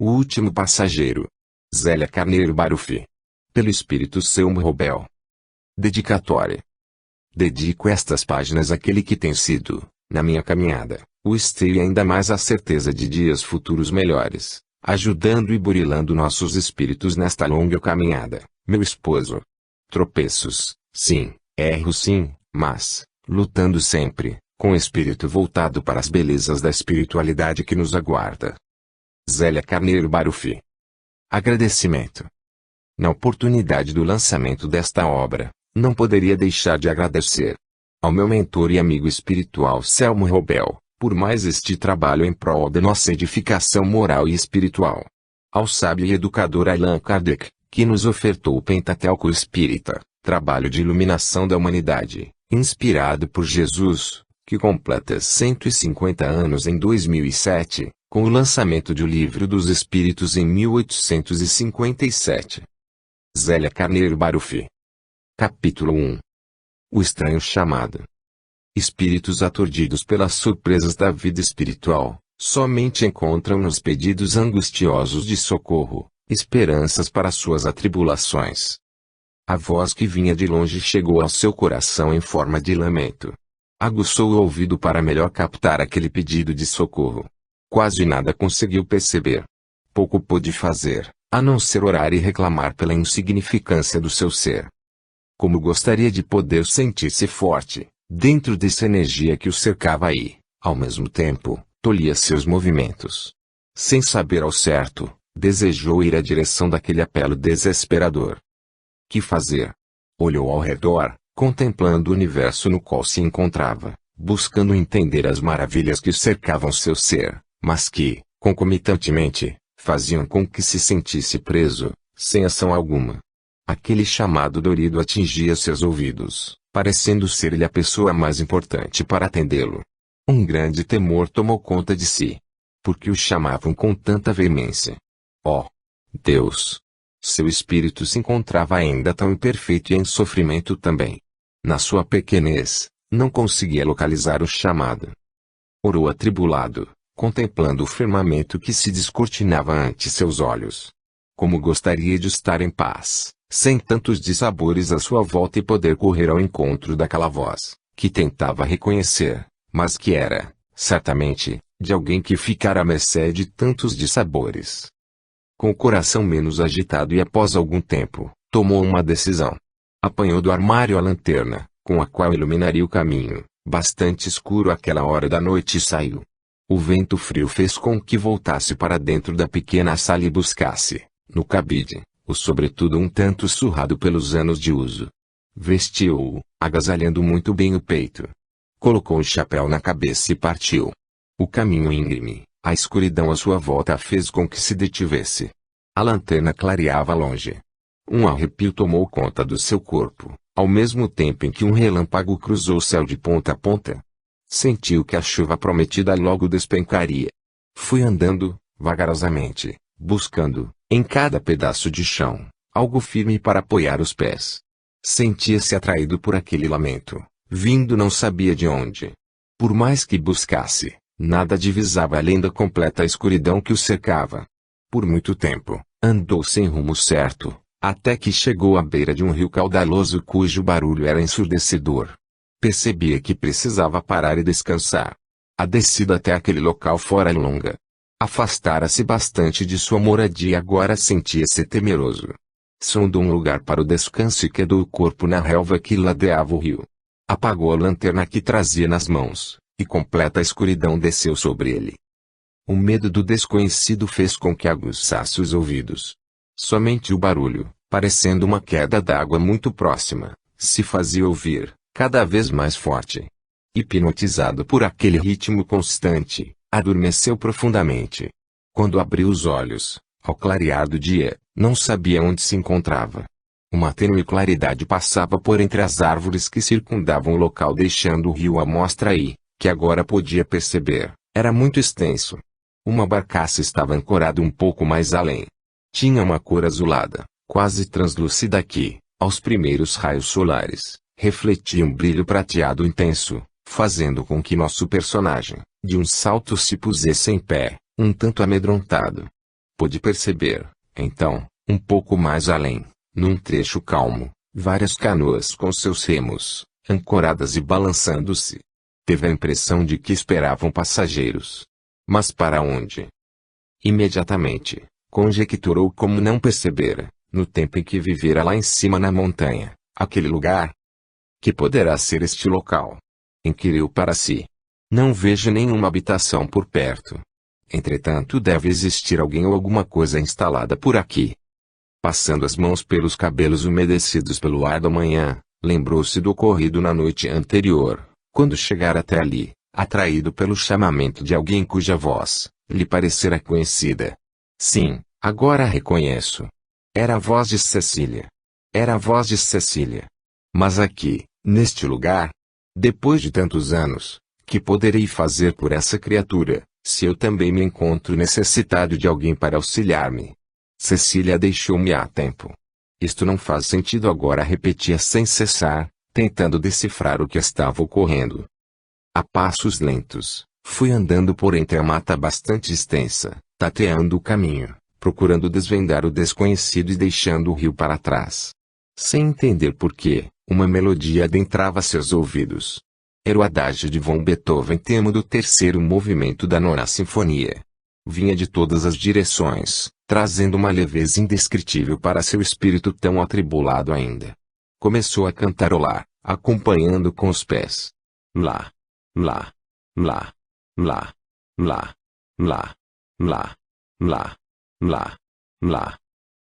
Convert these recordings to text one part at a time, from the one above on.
O último passageiro. Zélia Carneiro Barufi. Pelo Espírito Selmo Robel. Dedicatória. Dedico estas páginas àquele que tem sido, na minha caminhada, o esteio e ainda mais a certeza de dias futuros melhores, ajudando e burilando nossos espíritos nesta longa caminhada, meu esposo. Tropeços, sim, erro sim, mas, lutando sempre, com o espírito voltado para as belezas da espiritualidade que nos aguarda. Zélia Carneiro Barufi. Agradecimento. Na oportunidade do lançamento desta obra, não poderia deixar de agradecer ao meu mentor e amigo espiritual Selmo Robel, por mais este trabalho em prol da nossa edificação moral e espiritual. Ao sábio e educador Allan Kardec, que nos ofertou o Pentateuco Espírita, trabalho de iluminação da humanidade, inspirado por Jesus, que completa 150 anos em 2007, com o lançamento de O Livro dos Espíritos em 1857. Zélia Carneiro Barufi. Capítulo 1. O estranho chamado. Espíritos aturdidos pelas surpresas da vida espiritual, somente encontram nos pedidos angustiosos de socorro, esperanças para suas atribulações. A voz que vinha de longe chegou ao seu coração em forma de lamento. Aguçou o ouvido para melhor captar aquele pedido de socorro. Quase nada conseguiu perceber. Pouco pôde fazer, a não ser orar e reclamar pela insignificância do seu ser. Como gostaria de poder sentir-se forte, dentro dessa energia que o cercava e, ao mesmo tempo, tolhia seus movimentos. Sem saber ao certo, desejou ir à direção daquele apelo desesperador. Que fazer? Olhou ao redor, contemplando o universo no qual se encontrava, buscando entender as maravilhas que cercavam seu ser, mas que, concomitantemente, faziam com que se sentisse preso, sem ação alguma. Aquele chamado dorido atingia seus ouvidos, parecendo ser-lhe a pessoa mais importante para atendê-lo. Um grande temor tomou conta de si. Por que o chamavam com tanta veemência? Oh, Deus! Seu espírito se encontrava ainda tão imperfeito e em sofrimento também. Na sua pequenez, não conseguia localizar o chamado. Orou atribulado, contemplando o firmamento que se descortinava ante seus olhos. Como gostaria de estar em paz, sem tantos dissabores à sua volta e poder correr ao encontro daquela voz, que tentava reconhecer, mas que era, certamente, de alguém que ficara à mercê de tantos dissabores. Com o coração menos agitado e após algum tempo, tomou uma decisão. Apanhou do armário a lanterna, com a qual iluminaria o caminho, bastante escuro àquela hora da noite, e saiu. O vento frio fez com que voltasse para dentro da pequena sala e buscasse, no cabide, o sobretudo um tanto surrado pelos anos de uso. Vestiu-o, agasalhando muito bem o peito. Colocou o chapéu na cabeça e partiu. O caminho íngreme, a escuridão à sua volta fez com que se detivesse. A lanterna clareava longe. Um arrepio tomou conta do seu corpo, ao mesmo tempo em que um relâmpago cruzou o céu de ponta a ponta. Sentiu que a chuva prometida logo despencaria. Foi andando, vagarosamente, buscando, em cada pedaço de chão, algo firme para apoiar os pés. Sentia-se atraído por aquele lamento, vindo não sabia de onde. Por mais que buscasse, nada divisava além da completa escuridão que o cercava. Por muito tempo, andou sem rumo certo, até que chegou à beira de um rio caudaloso cujo barulho era ensurdecedor. Percebia que precisava parar e descansar. A descida até aquele local fora longa. Afastara-se bastante de sua moradia e agora sentia-se temeroso. Sondou um lugar para o descanso e quedou o corpo na relva que ladeava o rio. Apagou a lanterna que trazia nas mãos, e completa escuridão desceu sobre ele. O medo do desconhecido fez com que aguçasse os ouvidos. Somente o barulho, parecendo uma queda d'água muito próxima, se fazia ouvir, cada vez mais forte. Hipnotizado por aquele ritmo constante, adormeceu profundamente. Quando abriu os olhos, ao clarear do dia, não sabia onde se encontrava. Uma tênue claridade passava por entre as árvores que circundavam o local, deixando o rio à mostra e, que agora podia perceber, era muito extenso. Uma barcaça estava ancorada um pouco mais além. Tinha uma cor azulada, quase translúcida que, aos primeiros raios solares, refletia um brilho prateado intenso, fazendo com que nosso personagem, de um salto se pusesse em pé, um tanto amedrontado. Pôde perceber, então, um pouco mais além, num trecho calmo, várias canoas com seus remos, ancoradas e balançando-se. Teve a impressão de que esperavam passageiros. Mas para onde? Imediatamente, conjecturou como não percebera, no tempo em que vivera lá em cima na montanha, aquele lugar. Que poderá ser este local? Inquiriu para si. Não vejo nenhuma habitação por perto. Entretanto, deve existir alguém ou alguma coisa instalada por aqui. Passando as mãos pelos cabelos umedecidos pelo ar da manhã, lembrou-se do ocorrido na noite anterior, quando chegara até ali, atraído pelo chamamento de alguém cuja voz lhe parecera conhecida. Sim, agora a reconheço. Era a voz de Cecília. Era a voz de Cecília. Mas aqui, neste lugar, depois de tantos anos, que poderei fazer por essa criatura, se eu também me encontro necessitado de alguém para auxiliar-me? Cecília deixou-me há tempo. Isto não faz sentido agora, repetia sem cessar, tentando decifrar o que estava ocorrendo. A passos lentos, fui andando por entre a mata bastante extensa, tateando o caminho, procurando desvendar o desconhecido e deixando o rio para trás. Sem entender por quê, uma melodia adentrava seus ouvidos. Era o adágio de von Beethoven, tema do terceiro movimento da Nona Sinfonia. Vinha de todas as direções, trazendo uma leveza indescritível para seu espírito tão atribulado ainda. Começou a cantarolar, acompanhando com os pés. Lá, lá, lá, lá, lá, lá, lá, lá, lá, lá.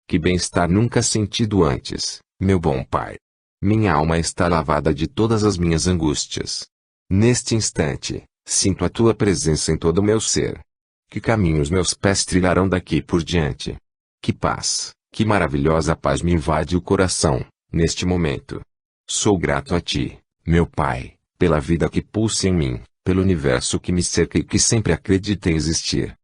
Que bem-estar nunca sentido antes, meu bom pai. Minha alma está lavada de todas as minhas angústias. Neste instante, sinto a tua presença em todo o meu ser. Que caminhos meus pés trilharão daqui por diante? Que paz, que maravilhosa paz me invade o coração, neste momento. Sou grato a ti, meu pai, pela vida que pulsa em mim, pelo universo que me cerca e que sempre acreditei existir.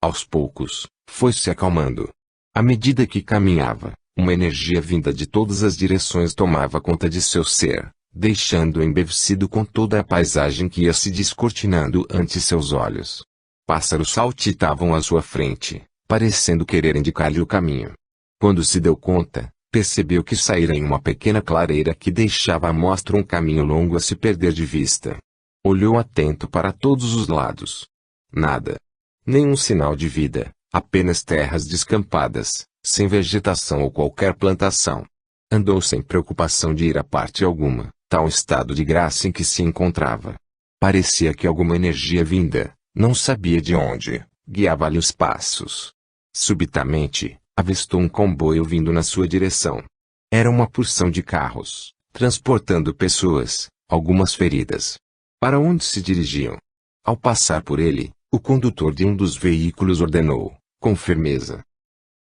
Aos poucos, foi-se acalmando. À medida que caminhava, uma energia vinda de todas as direções tomava conta de seu ser, deixando-o embevecido com toda a paisagem que ia se descortinando ante seus olhos. Pássaros saltitavam à sua frente, parecendo querer indicar-lhe o caminho. Quando se deu conta, percebeu que saíra em uma pequena clareira que deixava à mostra um caminho longo a se perder de vista. Olhou atento para todos os lados. Nada. Nenhum sinal de vida, apenas terras descampadas, sem vegetação ou qualquer plantação. Andou sem preocupação de ir a parte alguma, tal estado de graça em que se encontrava. Parecia que alguma energia vinda, não sabia de onde, guiava-lhe os passos. Subitamente, avistou um comboio vindo na sua direção. Era uma porção de carros, transportando pessoas, algumas feridas. Para onde se dirigiam? Ao passar por ele, o condutor de um dos veículos ordenou, com firmeza: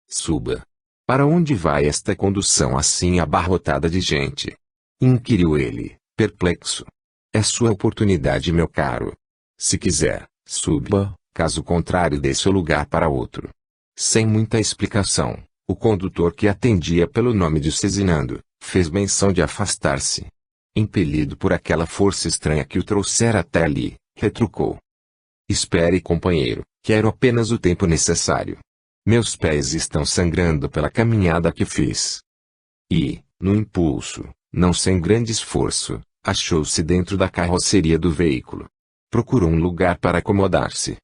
suba. Para onde vai esta condução assim abarrotada de gente? Inquiriu ele, perplexo. É sua oportunidade, meu caro. Se quiser, suba, caso contrário dê seu lugar para outro. Sem muita explicação, o condutor, que atendia pelo nome de Cezinando, fez menção de afastar-se. Impelido por aquela força estranha que o trouxera até ali, retrucou: espere, companheiro, quero apenas o tempo necessário. Meus pés estão sangrando pela caminhada que fiz. E, no impulso, não sem grande esforço, achou-se dentro da carroceria do veículo. Procurou um lugar para acomodar-se.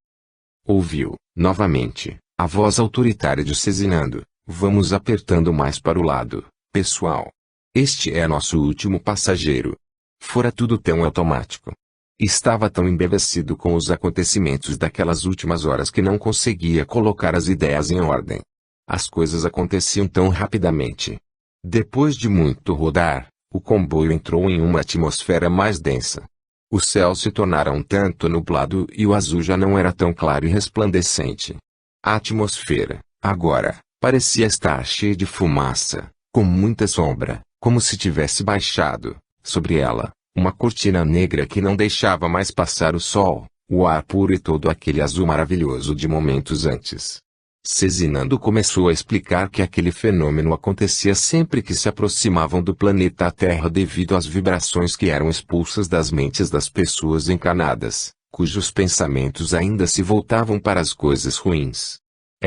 Ouviu, novamente, a voz autoritária de Cezinando: vamos apertando mais para o lado, pessoal. Este é nosso último passageiro. Fora tudo tão automático. Estava tão embevecido com os acontecimentos daquelas últimas horas que não conseguia colocar as ideias em ordem. As coisas aconteciam tão rapidamente. Depois de muito rodar, o comboio entrou em uma atmosfera mais densa. O céu se tornara um tanto nublado e o azul já não era tão claro e resplandecente. A atmosfera, agora, parecia estar cheia de fumaça, com muita sombra, como se tivesse baixado, sobre ela, uma cortina negra que não deixava mais passar o sol, o ar puro e todo aquele azul maravilhoso de momentos antes. Cezinando começou a explicar que aquele fenômeno acontecia sempre que se aproximavam do planeta Terra devido às vibrações que eram expulsas das mentes das pessoas encarnadas, cujos pensamentos ainda se voltavam para as coisas ruins.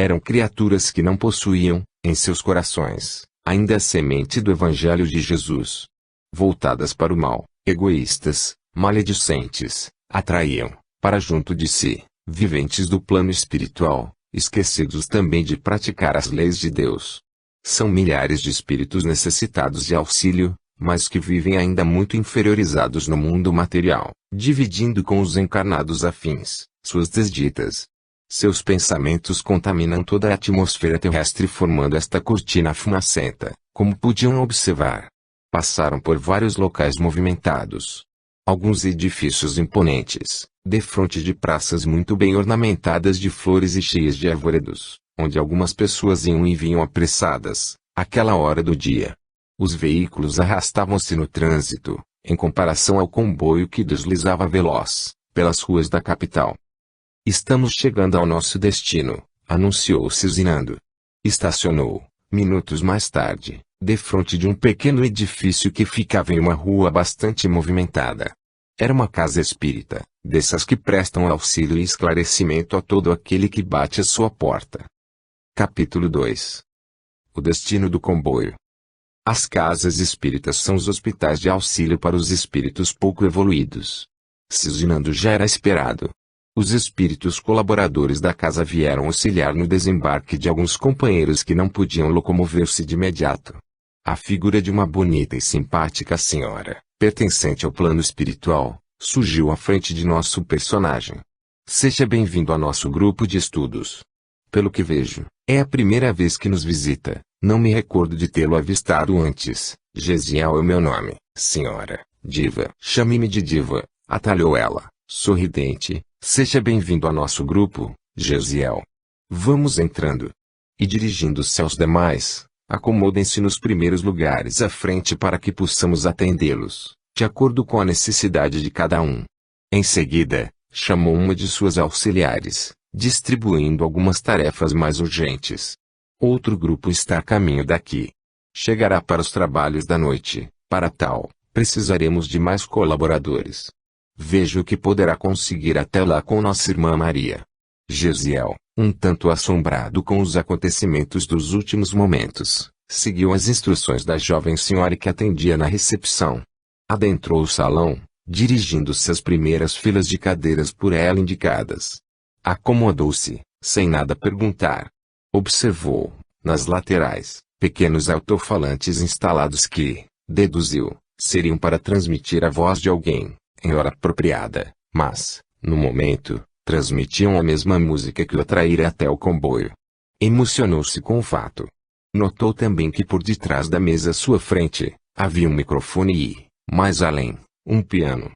Eram criaturas que não possuíam, em seus corações, ainda a semente do Evangelho de Jesus. Voltadas para o mal, egoístas, maledicentes, atraíam, para junto de si, viventes do plano espiritual, esquecidos também de praticar as leis de Deus. São milhares de espíritos necessitados de auxílio, mas que vivem ainda muito inferiorizados no mundo material, dividindo com os encarnados afins, suas desditas. Seus pensamentos contaminam toda a atmosfera terrestre formando esta cortina fumacenta, como podiam observar. Passaram por vários locais movimentados. Alguns edifícios imponentes, defronte de praças muito bem ornamentadas de flores e cheias de arvoredos, onde algumas pessoas iam e vinham apressadas, àquela hora do dia. Os veículos arrastavam-se no trânsito, em comparação ao comboio que deslizava veloz, pelas ruas da capital. Estamos chegando ao nosso destino, anunciou Cizinando. Estacionou, minutos mais tarde, defronte de um pequeno edifício que ficava em uma rua bastante movimentada. Era uma casa espírita, dessas que prestam auxílio e esclarecimento a todo aquele que bate à sua porta. Capítulo 2. O destino do comboio. As casas espíritas são os hospitais de auxílio para os espíritos pouco evoluídos. Cizinando já era esperado. Os espíritos colaboradores da casa vieram auxiliar no desembarque de alguns companheiros que não podiam locomover-se de imediato. A figura de uma bonita e simpática senhora, pertencente ao plano espiritual, surgiu à frente de nosso personagem. Seja bem-vindo ao nosso grupo de estudos. Pelo que vejo, é a primeira vez que nos visita. Não me recordo de tê-lo avistado antes. Gesiel é o meu nome, senhora. Diva. Chame-me de Diva, atalhou ela, sorridente. Seja bem-vindo ao nosso grupo, Gesiel. Vamos entrando. E dirigindo-se aos demais, acomodem-se nos primeiros lugares à frente para que possamos atendê-los, de acordo com a necessidade de cada um. Em seguida, chamou uma de suas auxiliares, distribuindo algumas tarefas mais urgentes. Outro grupo está a caminho daqui. Chegará para os trabalhos da noite. Para tal, precisaremos de mais colaboradores. Veja o que poderá conseguir até lá com nossa irmã Maria. Gesiel, um tanto assombrado com os acontecimentos dos últimos momentos, seguiu as instruções da jovem senhora que atendia na recepção. Adentrou o salão, dirigindo-se às primeiras filas de cadeiras por ela indicadas. Acomodou-se, sem nada perguntar. Observou, nas laterais, pequenos alto-falantes instalados que, deduziu, seriam para transmitir a voz de alguém, em hora apropriada, mas, no momento, transmitiam a mesma música que o atraíra até o comboio. Emocionou-se com o fato. Notou também que por detrás da mesa à sua frente, havia um microfone e, mais além, um piano.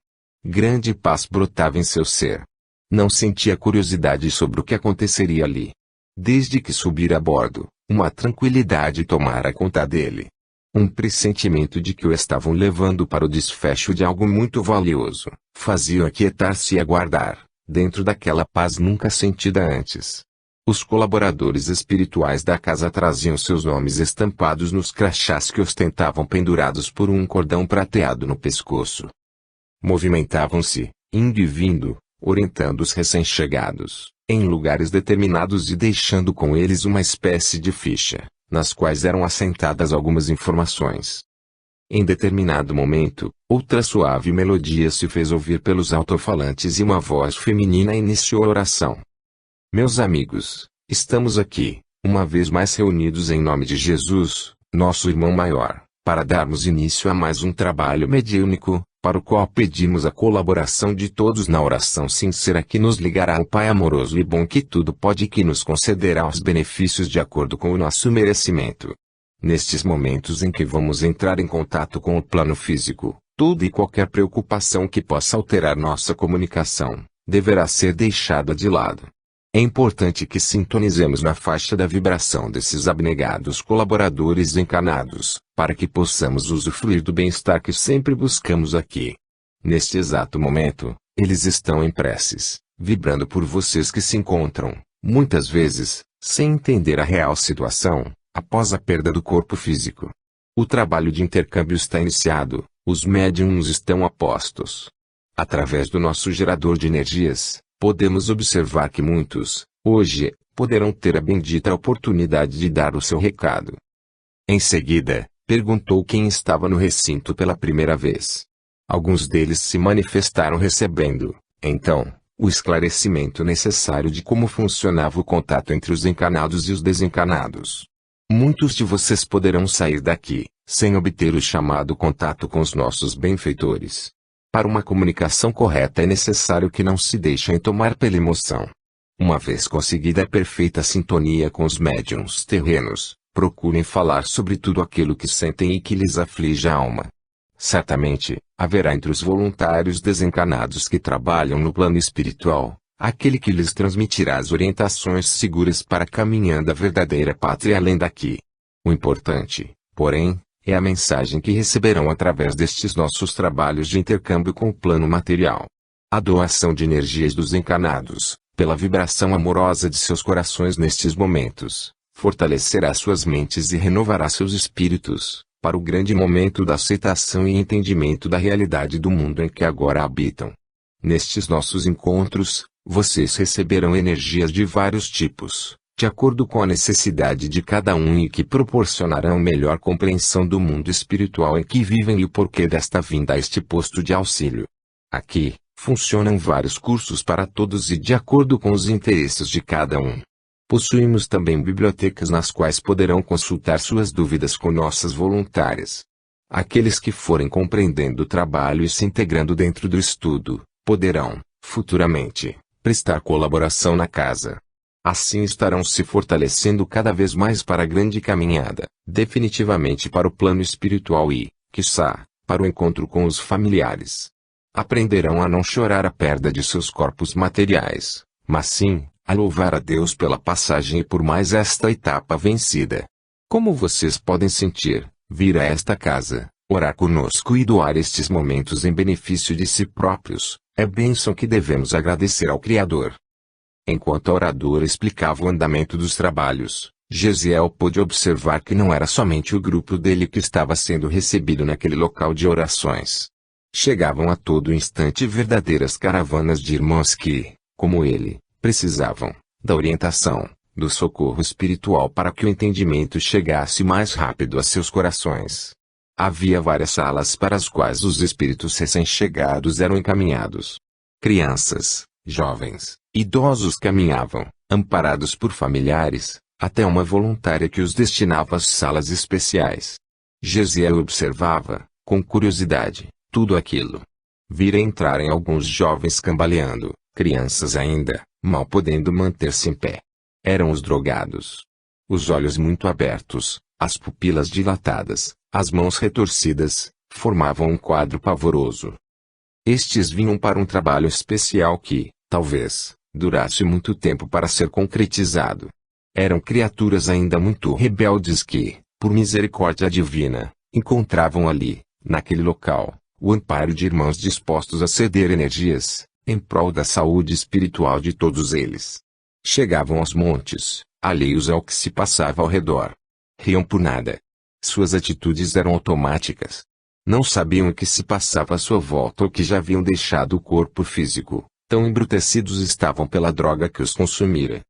Grande paz brotava em seu ser. Não sentia curiosidade sobre o que aconteceria ali. Desde que subira a bordo, uma tranquilidade tomara conta dele. Um pressentimento de que o estavam levando para o desfecho de algo muito valioso, fazia-o aquietar-se e aguardar, dentro daquela paz nunca sentida antes. Os colaboradores espirituais da casa traziam seus nomes estampados nos crachás que ostentavam pendurados por um cordão prateado no pescoço. Movimentavam-se, indo e vindo, orientando os recém-chegados, em lugares determinados e deixando com eles uma espécie de ficha, nas quais eram assentadas algumas informações. Em determinado momento, outra suave melodia se fez ouvir pelos alto-falantes e uma voz feminina iniciou a oração. Meus amigos, estamos aqui, uma vez mais reunidos em nome de Jesus, nosso irmão maior, para darmos início a mais um trabalho mediúnico, para o qual pedimos a colaboração de todos na oração sincera que nos ligará ao Pai amoroso e bom que tudo pode e que nos concederá os benefícios de acordo com o nosso merecimento. Nestes momentos em que vamos entrar em contato com o plano físico, toda e qualquer preocupação que possa alterar nossa comunicação, deverá ser deixada de lado. É importante que sintonizemos na faixa da vibração desses abnegados colaboradores encarnados, para que possamos usufruir do bem-estar que sempre buscamos aqui. Neste exato momento, eles estão em preces, vibrando por vocês que se encontram, muitas vezes, sem entender a real situação, após a perda do corpo físico. O trabalho de intercâmbio está iniciado, os médiums estão a postos. Através do nosso gerador de energias, podemos observar que muitos, hoje, poderão ter a bendita oportunidade de dar o seu recado. Em seguida, perguntou quem estava no recinto pela primeira vez. Alguns deles se manifestaram recebendo, então, o esclarecimento necessário de como funcionava o contato entre os encarnados e os desencarnados. Muitos de vocês poderão sair daqui, sem obter o chamado contato com os nossos benfeitores. Para uma comunicação correta é necessário que não se deixem tomar pela emoção. Uma vez conseguida a perfeita sintonia com os médiuns terrenos, procurem falar sobre tudo aquilo que sentem e que lhes aflige a alma. Certamente, haverá entre os voluntários desencarnados que trabalham no plano espiritual, aquele que lhes transmitirá as orientações seguras para caminhando a verdadeira pátria além daqui. O importante, porém, é a mensagem que receberão através destes nossos trabalhos de intercâmbio com o plano material. A doação de energias dos encarnados, pela vibração amorosa de seus corações nestes momentos, fortalecerá suas mentes e renovará seus espíritos, para o grande momento da aceitação e entendimento da realidade do mundo em que agora habitam. Nestes nossos encontros, vocês receberão energias de vários tipos, de acordo com a necessidade de cada um e que proporcionarão melhor compreensão do mundo espiritual em que vivem e o porquê desta vinda a este posto de auxílio. Aqui, funcionam vários cursos para todos e de acordo com os interesses de cada um. Possuímos também bibliotecas nas quais poderão consultar suas dúvidas com nossas voluntárias. Aqueles que forem compreendendo o trabalho e se integrando dentro do estudo, poderão, futuramente, prestar colaboração na casa. Assim estarão se fortalecendo cada vez mais para a grande caminhada, definitivamente para o plano espiritual e, quiçá, para o encontro com os familiares. Aprenderão a não chorar a perda de seus corpos materiais, mas sim, a louvar a Deus pela passagem e por mais esta etapa vencida. Como vocês podem sentir, vir a esta casa, orar conosco e doar estes momentos em benefício de si próprios, é bênção que devemos agradecer ao Criador. Enquanto a oradora explicava o andamento dos trabalhos, Gesiel pôde observar que não era somente o grupo dele que estava sendo recebido naquele local de orações. Chegavam a todo instante verdadeiras caravanas de irmãos que, como ele, precisavam da orientação, do socorro espiritual para que o entendimento chegasse mais rápido a seus corações. Havia várias salas para as quais os espíritos recém-chegados eram encaminhados. Crianças, jovens, idosos caminhavam, amparados por familiares, até uma voluntária que os destinava às salas especiais. Gesiel observava, com curiosidade, tudo aquilo. Vira entrarem alguns jovens cambaleando, crianças ainda, mal podendo manter-se em pé. Eram os drogados. Os olhos muito abertos, as pupilas dilatadas, as mãos retorcidas, formavam um quadro pavoroso. Estes vinham para um trabalho especial que, talvez, durasse muito tempo para ser concretizado. Eram criaturas ainda muito rebeldes que, por misericórdia divina, encontravam ali, naquele local, o amparo de irmãos dispostos a ceder energias, em prol da saúde espiritual de todos eles. Chegavam aos montes, alheios ao que se passava ao redor. Riam por nada. Suas atitudes eram automáticas. Não sabiam o que se passava à sua volta ou que já haviam deixado o corpo físico, tão embrutecidos estavam pela droga que os consumira.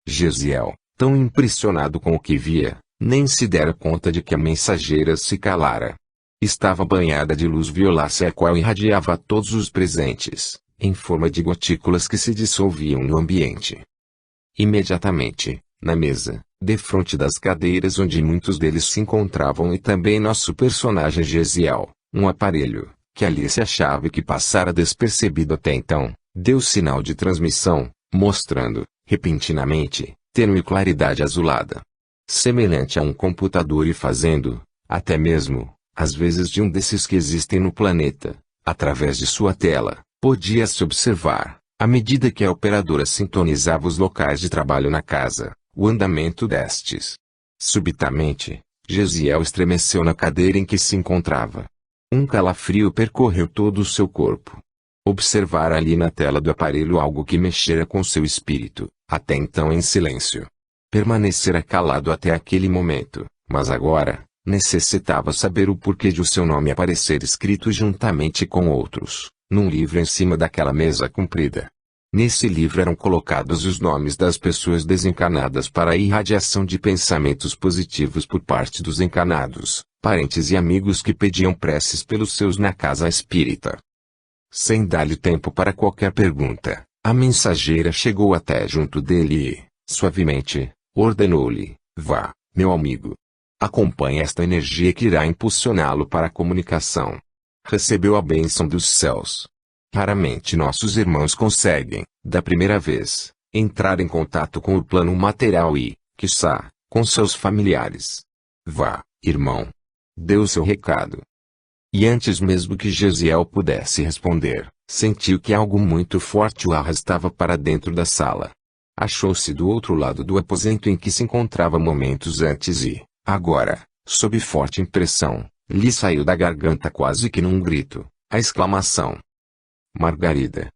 Gesiel, tão impressionado com o que via, nem se dera conta de que a mensageira se calara. Estava banhada de luz violácea a qual irradiava a todos os presentes, em forma de gotículas que se dissolviam no ambiente. Imediatamente, na mesa, defronte das cadeiras onde muitos deles se encontravam e também nosso personagem Gesiel, um aparelho, que ali se achava e que passara despercebido até então, deu sinal de transmissão, mostrando, repentinamente, tênue claridade azulada. Semelhante a um computador e fazendo, até mesmo, às vezes de um desses que existem no planeta, através de sua tela, podia-se observar, à medida que a operadora sintonizava os locais de trabalho na casa, o andamento destes. Subitamente, Gesiel estremeceu na cadeira em que se encontrava. Um calafrio percorreu todo o seu corpo. Observara ali na tela do aparelho algo que mexera com seu espírito, até então em silêncio. Permanecera calado até aquele momento, mas agora, necessitava saber o porquê de o seu nome aparecer escrito juntamente com outros, num livro em cima daquela mesa comprida. Nesse livro eram colocados os nomes das pessoas desencarnadas para a irradiação de pensamentos positivos por parte dos encarnados, parentes e amigos que pediam preces pelos seus na casa espírita. Sem dar-lhe tempo para qualquer pergunta, a mensageira chegou até junto dele e, suavemente, ordenou-lhe: vá, meu amigo. Acompanhe esta energia que irá impulsioná-lo para a comunicação. Recebeu a bênção dos céus. Raramente nossos irmãos conseguem, da primeira vez, entrar em contato com o plano material e, quiçá, com seus familiares. Vá, irmão. Dê o seu recado. E antes mesmo que Gesiel pudesse responder, sentiu que algo muito forte o arrastava para dentro da sala. Achou-se do outro lado do aposento em que se encontrava momentos antes e, agora, sob forte impressão, lhe saiu da garganta quase que num grito, a exclamação: Margarida!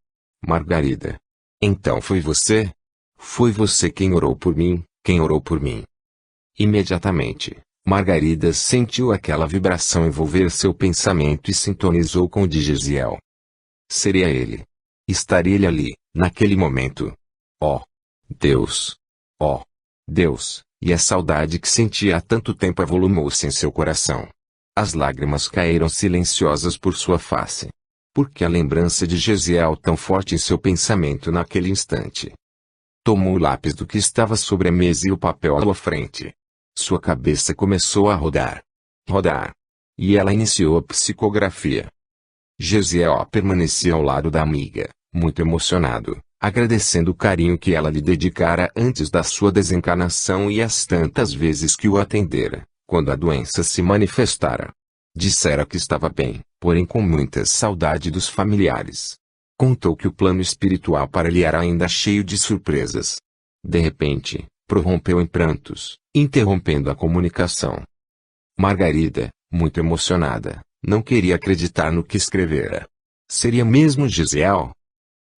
Margarida! Então foi você? Foi você quem orou por mim, quem orou por mim. Imediatamente, Margarida sentiu aquela vibração envolver seu pensamento e sintonizou com o de Gesiel. Seria ele. Estaria ele ali, naquele momento. Oh! Deus! Oh! Deus! E a saudade que sentia há tanto tempo avolumou-se em seu coração. As lágrimas caíram silenciosas por sua face. Porque a lembrança de Gesiel tão forte em seu pensamento naquele instante. Tomou o lápis do que estava sobre a mesa e o papel à sua frente. Sua cabeça começou a rodar. Rodar. E ela iniciou a psicografia. Gesiel permanecia ao lado da amiga, muito emocionado, agradecendo o carinho que ela lhe dedicara antes da sua desencarnação e as tantas vezes que o atendera, quando a doença se manifestara. Dissera que estava bem, porém com muita saudade dos familiares. Contou que o plano espiritual para ele era ainda cheio de surpresas. De repente, prorrompeu em prantos, interrompendo a comunicação. Margarida, muito emocionada, não queria acreditar no que escrevera. Seria mesmo Gesiel?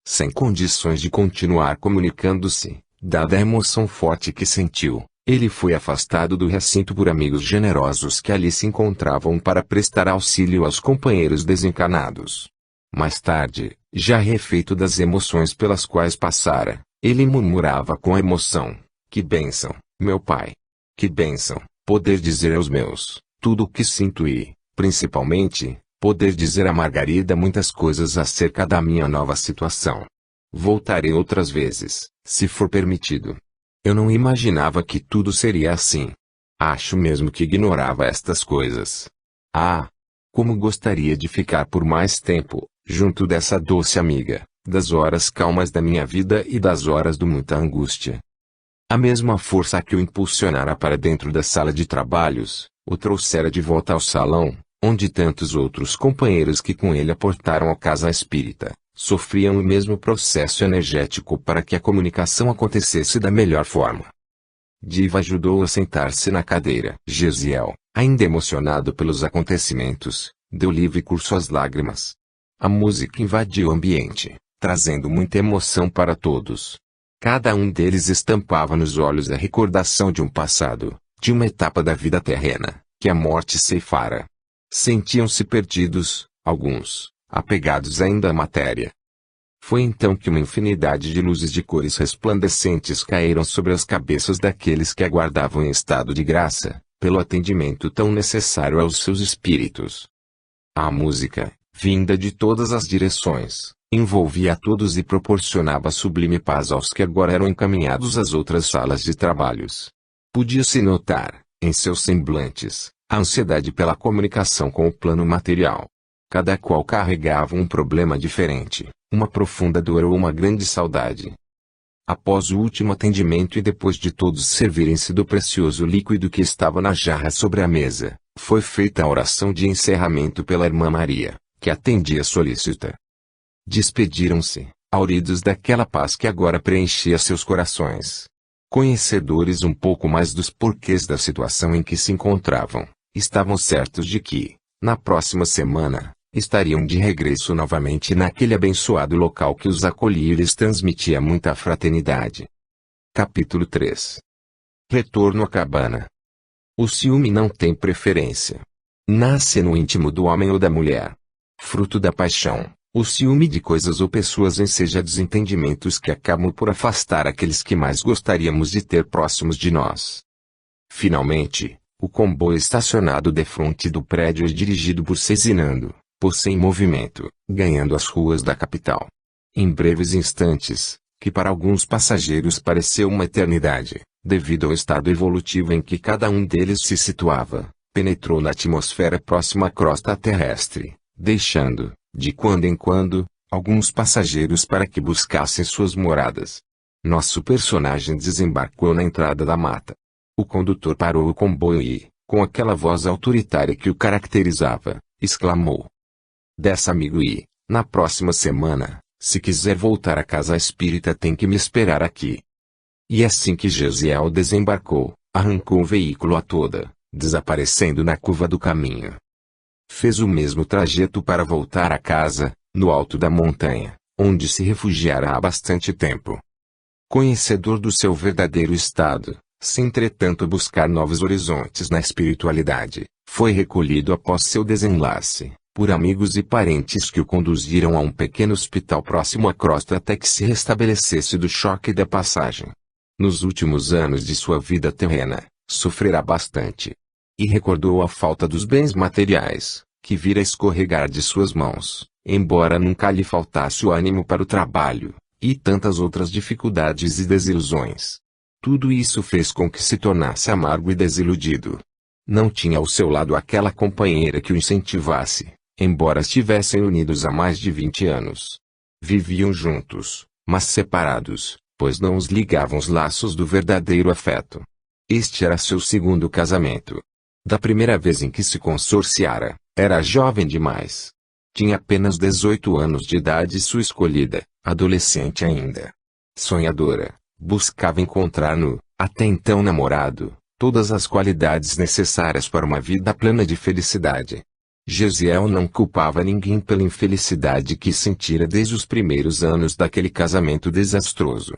Sem condições de continuar comunicando-se, dada a emoção forte que sentiu, ele foi afastado do recinto por amigos generosos que ali se encontravam para prestar auxílio aos companheiros desencarnados. Mais tarde, já refeito das emoções pelas quais passara, ele murmurava com emoção: que bênção, meu pai! Que bênção, poder dizer aos meus, tudo o que sinto e, principalmente, poder dizer a Margarida muitas coisas acerca da minha nova situação. Voltarei outras vezes, se for permitido. Eu não imaginava que tudo seria assim. Acho mesmo que ignorava estas coisas. Ah! Como gostaria de ficar por mais tempo, junto dessa doce amiga, das horas calmas da minha vida e das horas de muita angústia. A mesma força que o impulsionara para dentro da sala de trabalhos, o trouxera de volta ao salão, onde tantos outros companheiros que com ele aportaram a casa espírita, sofriam o mesmo processo energético para que a comunicação acontecesse da melhor forma. Diva ajudou a sentar-se na cadeira. Gesiel, ainda emocionado pelos acontecimentos, deu livre curso às lágrimas. A música invadiu o ambiente, trazendo muita emoção para todos. Cada um deles estampava nos olhos a recordação de um passado, de uma etapa da vida terrena, que a morte ceifara. Sentiam-se perdidos, alguns, apegados ainda à matéria. Foi então que uma infinidade de luzes de cores resplandecentes caíram sobre as cabeças daqueles que aguardavam em estado de graça, pelo atendimento tão necessário aos seus espíritos. A música, vinda de todas as direções, envolvia a todos e proporcionava sublime paz aos que agora eram encaminhados às outras salas de trabalhos. Podia-se notar, em seus semblantes, a ansiedade pela comunicação com o plano material. Cada qual carregava um problema diferente, uma profunda dor ou uma grande saudade. Após o último atendimento e depois de todos servirem-se do precioso líquido que estava na jarra sobre a mesa, foi feita a oração de encerramento pela irmã Maria, que atendia solícita. Despediram-se, hauridos daquela paz que agora preenchia seus corações. Conhecedores um pouco mais dos porquês da situação em que se encontravam, estavam certos de que, na próxima semana, estariam de regresso novamente naquele abençoado local que os acolhia e lhes transmitia muita fraternidade. Capítulo 3. Retorno à cabana. O ciúme não tem preferência. Nasce no íntimo do homem ou da mulher. Fruto da paixão, O ciúme de coisas ou pessoas enseja desentendimentos que acabam por afastar aqueles que mais gostaríamos de ter próximos de nós. Finalmente, o comboio estacionado defronte do prédio e dirigido por Cezinando, pôs-se em movimento, ganhando as ruas da capital. Em breves instantes, que para alguns passageiros pareceu uma eternidade, devido ao estado evolutivo em que cada um deles se situava, penetrou na atmosfera próxima à crosta terrestre, deixando, de quando em quando, alguns passageiros para que buscassem suas moradas. Nosso personagem desembarcou na entrada da mata. O condutor parou o comboio e, com aquela voz autoritária que o caracterizava, exclamou: "Desça, amigo, e, na próxima semana, se quiser voltar à casa espírita tem que me esperar aqui." E assim que Gesiel desembarcou, arrancou o veículo a toda, desaparecendo na curva do caminho. Fez o mesmo trajeto para voltar a casa, no alto da montanha, onde se refugiara há bastante tempo. Conhecedor do seu verdadeiro estado, sem entretanto buscar novos horizontes na espiritualidade, foi recolhido após seu desenlace, por amigos e parentes que o conduziram a um pequeno hospital próximo à crosta até que se restabelecesse do choque da passagem. Nos últimos anos de sua vida terrena, sofrerá bastante. E recordou a falta dos bens materiais, que vira escorregar de suas mãos, embora nunca lhe faltasse o ânimo para o trabalho, e tantas outras dificuldades e desilusões. Tudo isso fez com que se tornasse amargo e desiludido. Não tinha ao seu lado aquela companheira que o incentivasse, embora estivessem unidos há mais de 20 anos. Viviam juntos, mas separados, pois não os ligavam os laços do verdadeiro afeto. Este era seu segundo casamento. Da primeira vez em que se consorciara, era jovem demais. Tinha apenas 18 anos de idade e sua escolhida, adolescente ainda, sonhadora, buscava encontrar no, até então namorado, todas as qualidades necessárias para uma vida plena de felicidade. Gesiel não culpava ninguém pela infelicidade que sentira desde os primeiros anos daquele casamento desastroso.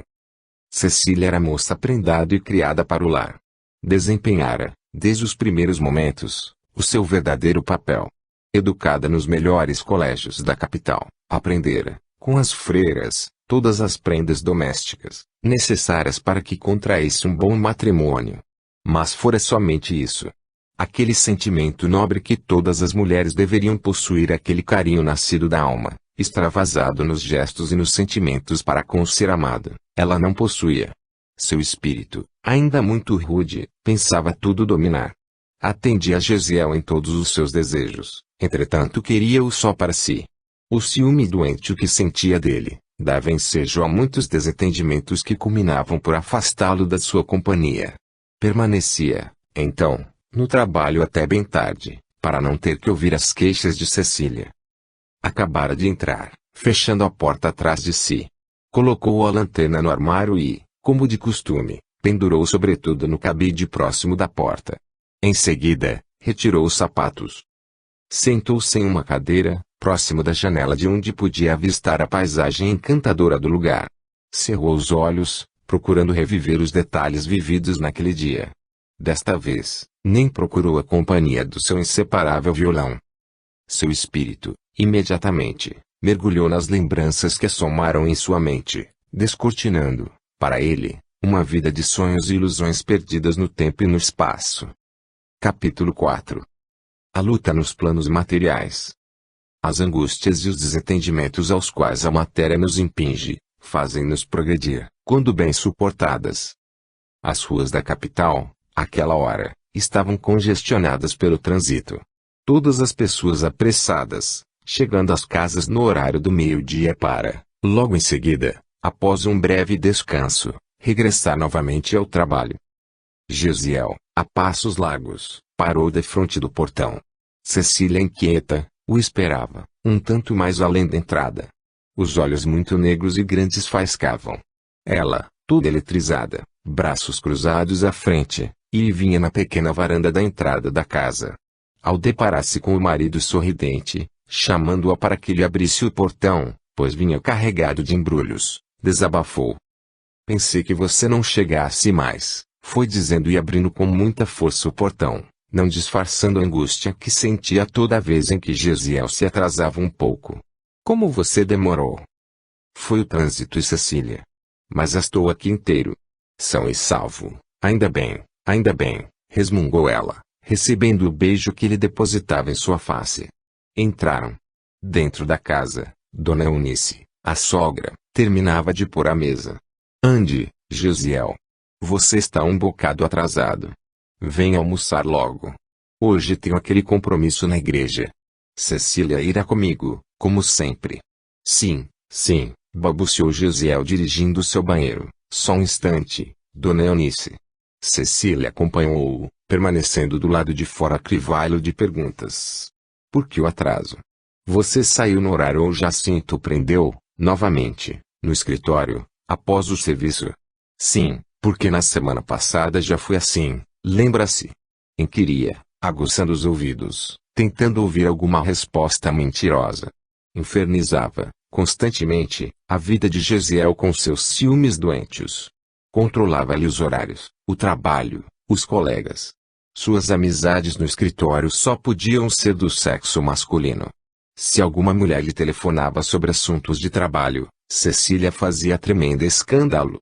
Cecília era moça prendada e criada para o lar. Desempenhara, desde os primeiros momentos, o seu verdadeiro papel. Educada nos melhores colégios da capital, aprendera, com as freiras, todas as prendas domésticas, necessárias para que contraísse um bom matrimônio. Mas fora somente isso. Aquele sentimento nobre que todas as mulheres deveriam possuir, aquele carinho nascido da alma, extravasado nos gestos e nos sentimentos para com o ser amado, ela não possuía. Seu espírito, ainda muito rude, pensava tudo dominar. Atendia a Gesiel em todos os seus desejos, entretanto queria-o só para si. O ciúme doentio que sentia dele, dava ensejo a muitos desentendimentos que culminavam por afastá-lo da sua companhia. Permanecia, então, no trabalho até bem tarde, para não ter que ouvir as queixas de Cecília. Acabara de entrar, fechando a porta atrás de si. Colocou a lanterna no armário e, como de costume, pendurou o sobretudo no cabide próximo da porta. Em seguida, retirou os sapatos. Sentou-se em uma cadeira, próximo da janela de onde podia avistar a paisagem encantadora do lugar. Cerrou os olhos, procurando reviver os detalhes vividos naquele dia. Desta vez, nem procurou a companhia do seu inseparável violão. Seu espírito, imediatamente, mergulhou nas lembranças que assomaram em sua mente, descortinando, para ele, uma vida de sonhos e ilusões perdidas no tempo e no espaço. Capítulo 4. A luta nos planos materiais. As angústias e os desentendimentos aos quais a matéria nos impinge, fazem-nos progredir, quando bem suportadas. As ruas da capital, àquela hora, estavam congestionadas pelo trânsito. Todas as pessoas apressadas, chegando às casas no horário do meio-dia para, logo em seguida, após um breve descanso, regressar novamente ao trabalho. Gesiel, a passos largos, parou defronte do portão. Cecília, inquieta, o esperava, um tanto mais além da entrada. Os olhos muito negros e grandes faiscavam. Ela, toda eletrizada, braços cruzados à frente, e vinha na pequena varanda da entrada da casa. Ao deparar-se com o marido sorridente, chamando-a para que lhe abrisse o portão, pois vinha carregado de embrulhos, desabafou. "Pensei que você não chegasse mais", foi dizendo e abrindo com muita força o portão, não disfarçando a angústia que sentia toda vez em que Gesiel se atrasava um pouco. Como você demorou? Foi o trânsito e Cecília. Mas estou aqui inteiro. São e salvo. Ainda bem, resmungou ela, recebendo o beijo que ele depositava em sua face. Entraram. Dentro da casa, Dona Eunice, a sogra, terminava de pôr a mesa. Ande, Gesiel. Você está um bocado atrasado. Venha almoçar logo. Hoje tenho aquele compromisso na igreja. Cecília irá comigo, como sempre. Sim, balbuciou Gesiel dirigindo seu banheiro. Só um instante, Dona Eunice. Cecília acompanhou-o, permanecendo do lado de fora a crivá-lo de perguntas. Por que o atraso? Você saiu no horário ou Jacinto prendeu, novamente, no escritório, após o serviço? Sim, porque na semana passada já foi assim, lembra-se? Inquiria, aguçando os ouvidos, tentando ouvir alguma resposta mentirosa. Infernizava, constantemente, a vida de Gesiel com seus ciúmes doentios. Controlava-lhe os horários, o trabalho, os colegas. Suas amizades no escritório só podiam ser do sexo masculino. Se alguma mulher lhe telefonava sobre assuntos de trabalho, Cecília fazia tremendo escândalo.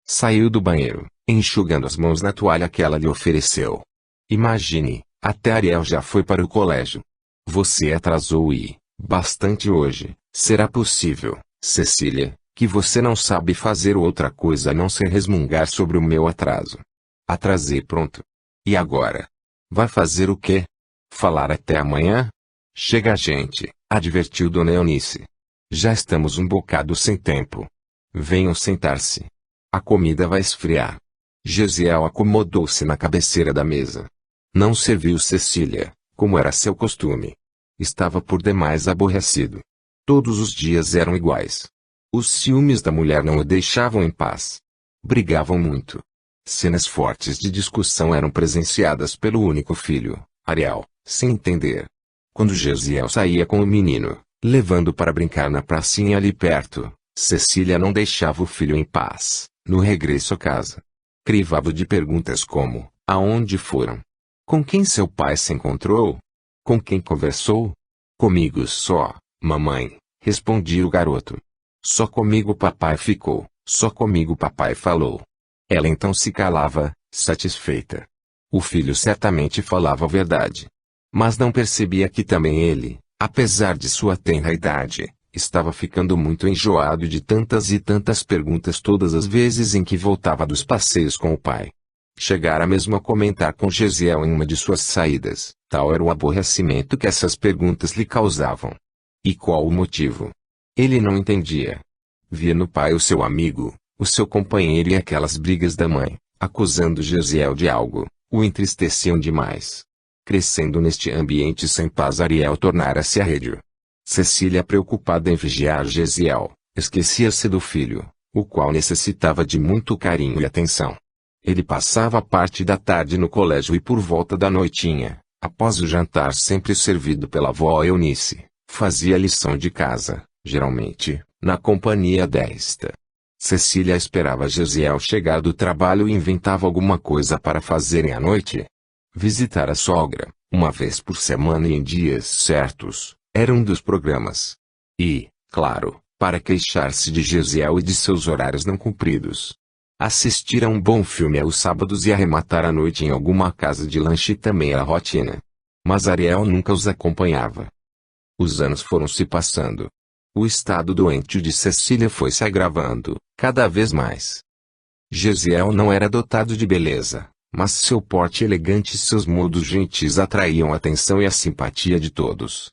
Saiu do banheiro, enxugando as mãos na toalha que ela lhe ofereceu. Imagine, até Ariel já foi para o colégio. Você atrasou bastante hoje. Será possível, Cecília, que você não sabe fazer outra coisa a não ser resmungar sobre o meu atraso? Atrasei pronto. E agora? Vai fazer o quê? Falar até amanhã? Chega a gente, advertiu Dona Eunice. Já estamos um bocado sem tempo. Venham sentar-se. A comida vai esfriar. Gesiel acomodou-se na cabeceira da mesa. Não serviu Cecília, como era seu costume. Estava por demais aborrecido. Todos os dias eram iguais. Os ciúmes da mulher não o deixavam em paz. Brigavam muito. Cenas fortes de discussão eram presenciadas pelo único filho, Ariel, sem entender. Quando Gesiel saía com o menino, levando para brincar na pracinha ali perto, Cecília não deixava o filho em paz, no regresso a casa. Crivava de perguntas como, aonde foram? Com quem seu pai se encontrou? Com quem conversou? Comigo só, mamãe, respondia o garoto. Só comigo papai ficou, só comigo papai falou. Ela então se calava, satisfeita. O filho certamente falava a verdade. Mas não percebia que também ele, apesar de sua tenra idade, estava ficando muito enjoado de tantas e tantas perguntas todas as vezes em que voltava dos passeios com o pai. Chegara mesmo a comentar com Gesiel em uma de suas saídas, tal era o aborrecimento que essas perguntas lhe causavam. E qual o motivo? Ele não entendia. Via no pai o seu amigo, o seu companheiro e aquelas brigas da mãe, acusando Gesiel de algo, o entristeciam demais. Crescendo neste ambiente sem paz, Ariel tornara-se arredio. Cecília, preocupada em vigiar Gesiel, esquecia-se do filho, o qual necessitava de muito carinho e atenção. Ele passava parte da tarde no colégio e por volta da noitinha, após o jantar sempre servido pela avó Eunice, fazia lição de casa, geralmente, na companhia desta. Cecília esperava Gesiel chegar do trabalho e inventava alguma coisa para fazerem à noite. Visitar a sogra, uma vez por semana e em dias certos, era um dos programas. E, claro, para queixar-se de Gesiel e de seus horários não cumpridos. Assistir a um bom filme aos sábados e arrematar a noite em alguma casa de lanche também era rotina. Mas Ariel nunca os acompanhava. Os anos foram se passando. O estado doente de Cecília foi se agravando, cada vez mais. Gesiel não era dotado de beleza, mas seu porte elegante e seus modos gentis atraíam a atenção e a simpatia de todos.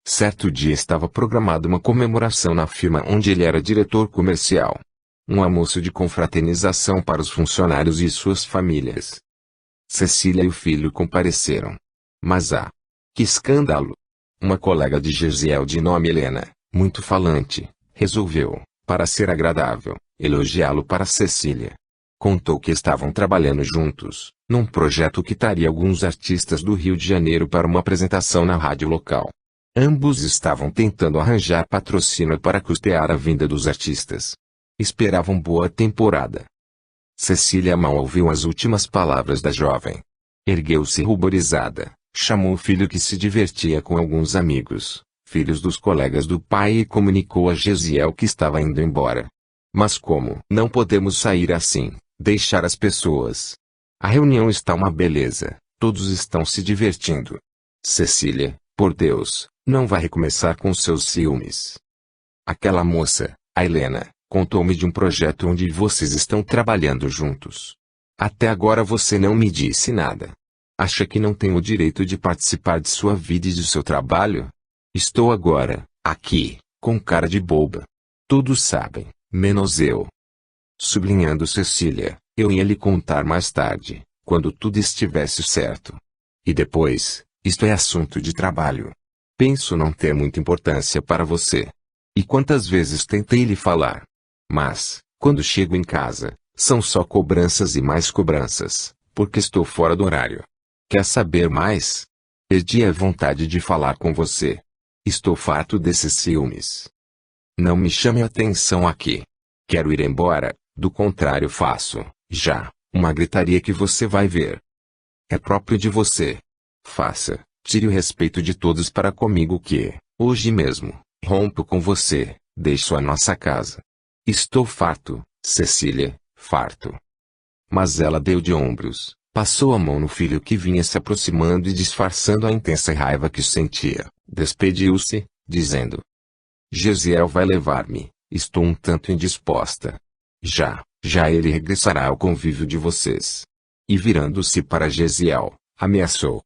Certo dia estava programada uma comemoração na firma onde ele era diretor comercial. Um almoço de confraternização para os funcionários e suas famílias. Cecília e o filho compareceram. Mas que escândalo! Uma colega de Gesiel de nome Helena, muito falante, resolveu, para ser agradável, elogiá-lo para Cecília. Contou que estavam trabalhando juntos, num projeto que traria alguns artistas do Rio de Janeiro para uma apresentação na rádio local. Ambos estavam tentando arranjar patrocínio para custear a vinda dos artistas. Esperavam boa temporada. Cecília mal ouviu as últimas palavras da jovem. Ergueu-se ruborizada, chamou o filho que se divertia com alguns amigos, filhos dos colegas do pai, e comunicou a Gesiel que estava indo embora. Mas como não podemos sair assim, deixar as pessoas? A reunião está uma beleza, todos estão se divertindo. Cecília, por Deus, não vai recomeçar com seus ciúmes. Aquela moça, a Helena, contou-me de um projeto onde vocês estão trabalhando juntos. Até agora você não me disse nada. Acha que não tenho o direito de participar de sua vida e de seu trabalho? Estou agora, aqui, com cara de boba. Todos sabem, menos eu. Sublinhando Cecília, eu ia lhe contar mais tarde, quando tudo estivesse certo. E depois, isto é assunto de trabalho. Penso não ter muita importância para você. E quantas vezes tentei lhe falar? Mas, quando chego em casa, são só cobranças e mais cobranças, porque estou fora do horário. Quer saber mais? Perdi a vontade de falar com você. Estou farto desses ciúmes. Não me chame a atenção aqui. Quero ir embora, do contrário faço, já, uma gritaria que você vai ver. É próprio de você. Faça, tire o respeito de todos para comigo que, hoje mesmo, rompo com você, deixo a nossa casa. Estou farto, Cecília, farto. Mas ela deu de ombros. Passou a mão no filho que vinha se aproximando e disfarçando a intensa raiva que sentia, despediu-se, dizendo: Gesiel vai levar-me, estou um tanto indisposta. Já ele regressará ao convívio de vocês. E virando-se para Gesiel, ameaçou: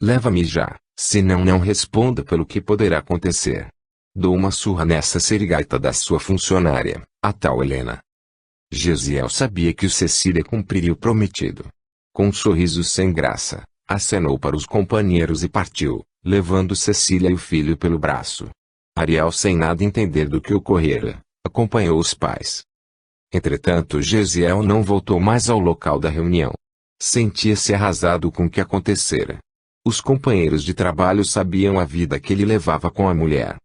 Leva-me já, senão não responda pelo que poderá acontecer. Dou uma surra nessa serigaita da sua funcionária, a tal Helena. Gesiel sabia que o Cecília cumpriria o prometido. Com um sorriso sem graça, acenou para os companheiros e partiu, levando Cecília e o filho pelo braço. Ariel, sem nada entender do que ocorrera, acompanhou os pais. Entretanto, Gesiel não voltou mais ao local da reunião. Sentia-se arrasado com o que acontecera. Os companheiros de trabalho sabiam a vida que ele levava com a mulher.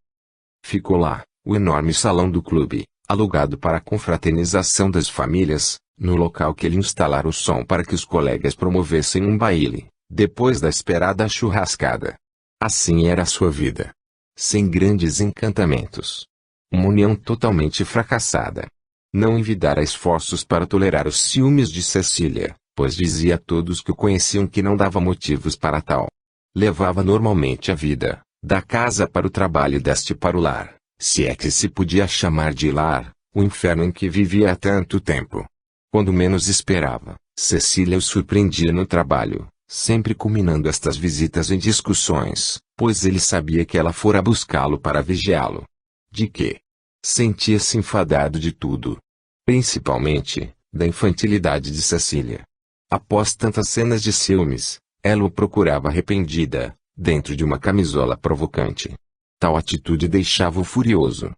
Ficou lá, o enorme salão do clube, alugado para a confraternização das famílias, no local que ele instalara o som para que os colegas promovessem um baile, depois da esperada churrascada. Assim era a sua vida. Sem grandes encantamentos. Uma união totalmente fracassada. Não envidara esforços para tolerar os ciúmes de Cecília, pois dizia a todos que o conheciam que não dava motivos para tal. Levava normalmente a vida, da casa para o trabalho e deste para o lar, se é que se podia chamar de lar, o inferno em que vivia há tanto tempo. Quando menos esperava, Cecília o surpreendia no trabalho, sempre culminando estas visitas em discussões, pois ele sabia que ela fora buscá-lo para vigiá-lo. De que? Sentia-se enfadado de tudo. Principalmente, da infantilidade de Cecília. Após tantas cenas de ciúmes, ela o procurava arrependida, dentro de uma camisola provocante. Tal atitude deixava-o furioso.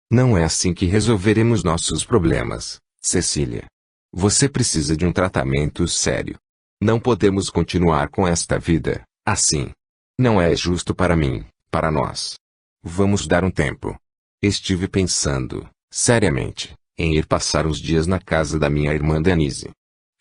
Não é assim que resolveremos nossos problemas, Cecília. Você precisa de um tratamento sério. Não podemos continuar com esta vida, assim. Não é justo para mim, para nós. Vamos dar um tempo. Estive pensando, seriamente, em ir passar uns dias na casa da minha irmã Denise.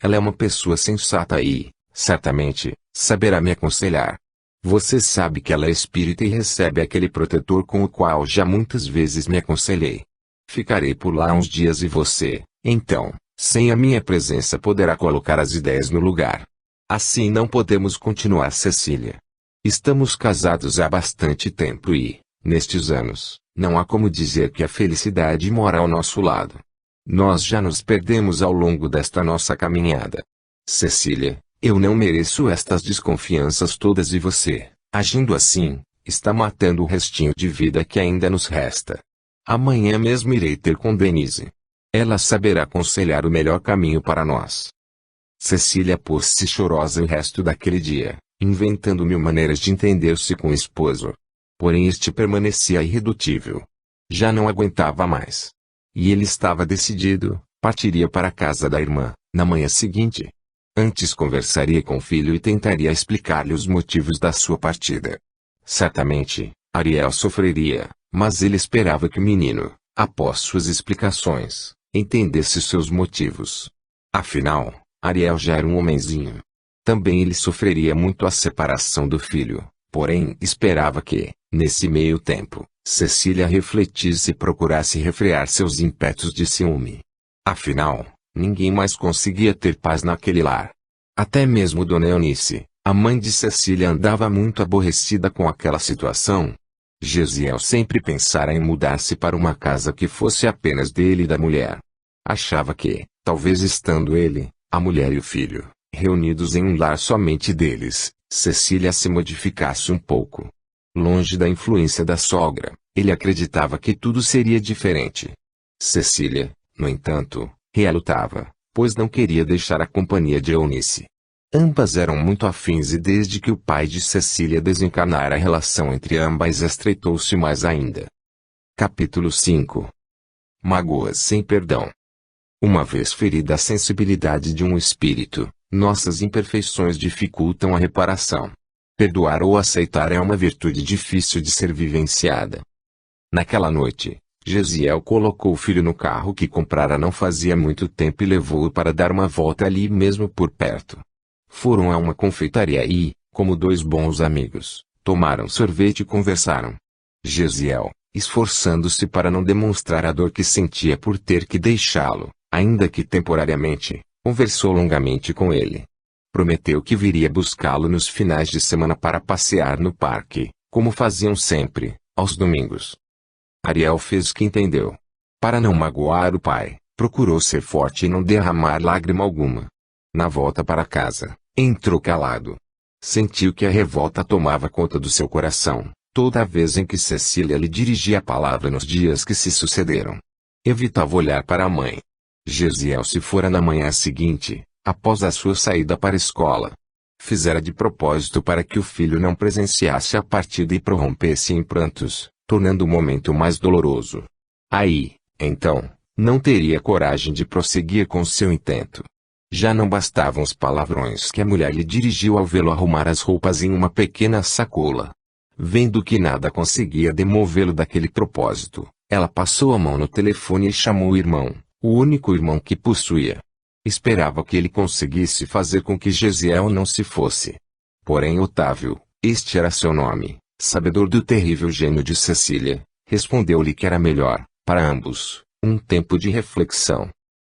Ela é uma pessoa sensata e, certamente, saberá me aconselhar. Você sabe que ela é espírita e recebe aquele protetor com o qual já muitas vezes me aconselhei. Ficarei por lá uns dias e você, então, sem a minha presença poderá colocar as ideias no lugar. Assim não podemos continuar, Cecília. Estamos casados há bastante tempo e, nestes anos, não há como dizer que a felicidade mora ao nosso lado. Nós já nos perdemos ao longo desta nossa caminhada. Cecília, eu não mereço estas desconfianças todas e você, agindo assim, está matando o restinho de vida que ainda nos resta. Amanhã mesmo irei ter com Denise. Ela saberá aconselhar o melhor caminho para nós. Cecília pôs-se chorosa o resto daquele dia, inventando mil maneiras de entender-se com o esposo. Porém este permanecia irredutível. Já não aguentava mais. E ele estava decidido, partiria para a casa da irmã, na manhã seguinte. Antes conversaria com o filho e tentaria explicar-lhe os motivos da sua partida. Certamente, Ariel sofreria, mas ele esperava que o menino, após suas explicações, entendesse seus motivos. Afinal, Ariel já era um homenzinho. Também ele sofreria muito a separação do filho, Porém, esperava que, nesse meio tempo, Cecília refletisse e procurasse refrear seus ímpetos de ciúme. Afinal, ninguém mais conseguia ter paz naquele lar. Até mesmo Dona Eunice, a mãe de Cecília, andava muito aborrecida com aquela situação. Gesiel sempre pensara em mudar-se para uma casa que fosse apenas dele e da mulher. Achava que, talvez estando ele, a mulher e o filho, reunidos em um lar somente deles, Cecília se modificasse um pouco. Longe da influência da sogra, ele acreditava que tudo seria diferente. Cecília, no entanto, relutava, pois não queria deixar a companhia de Eunice. Ambas eram muito afins e desde que o pai de Cecília desencarnara, a relação entre ambas estreitou-se mais ainda. Capítulo 5. Mágoas sem perdão. Uma vez ferida a sensibilidade de um espírito, nossas imperfeições dificultam a reparação. Perdoar ou aceitar é uma virtude difícil de ser vivenciada. Naquela noite, Gesiel colocou o filho no carro que comprara não fazia muito tempo e levou-o para dar uma volta ali mesmo por perto. Foram a uma confeitaria e, como dois bons amigos, tomaram sorvete e conversaram. Gesiel, esforçando-se para não demonstrar a dor que sentia por ter que deixá-lo, ainda que temporariamente, conversou longamente com ele. Prometeu que viria buscá-lo nos finais de semana para passear no parque, como faziam sempre, aos domingos. Ariel fez o que entendeu. Para não magoar o pai, procurou ser forte e não derramar lágrima alguma. Na volta para casa, entrou calado. Sentiu que a revolta tomava conta do seu coração, toda vez em que Cecília lhe dirigia a palavra nos dias que se sucederam. Evitava olhar para a mãe. Gesiel se fora na manhã seguinte, após a sua saída para a escola. Fizera de propósito para que o filho não presenciasse a partida e prorrompesse em prantos, tornando o momento mais doloroso. Aí, então, não teria coragem de prosseguir com seu intento. Já não bastavam os palavrões que a mulher lhe dirigiu ao vê-lo arrumar as roupas em uma pequena sacola. Vendo que nada conseguia demovê-lo daquele propósito, ela passou a mão no telefone e chamou o irmão, o único irmão que possuía. Esperava que ele conseguisse fazer com que Gesiel não se fosse. Porém Otávio, este era seu nome, sabedor do terrível gênio de Cecília, respondeu-lhe que era melhor, para ambos, um tempo de reflexão.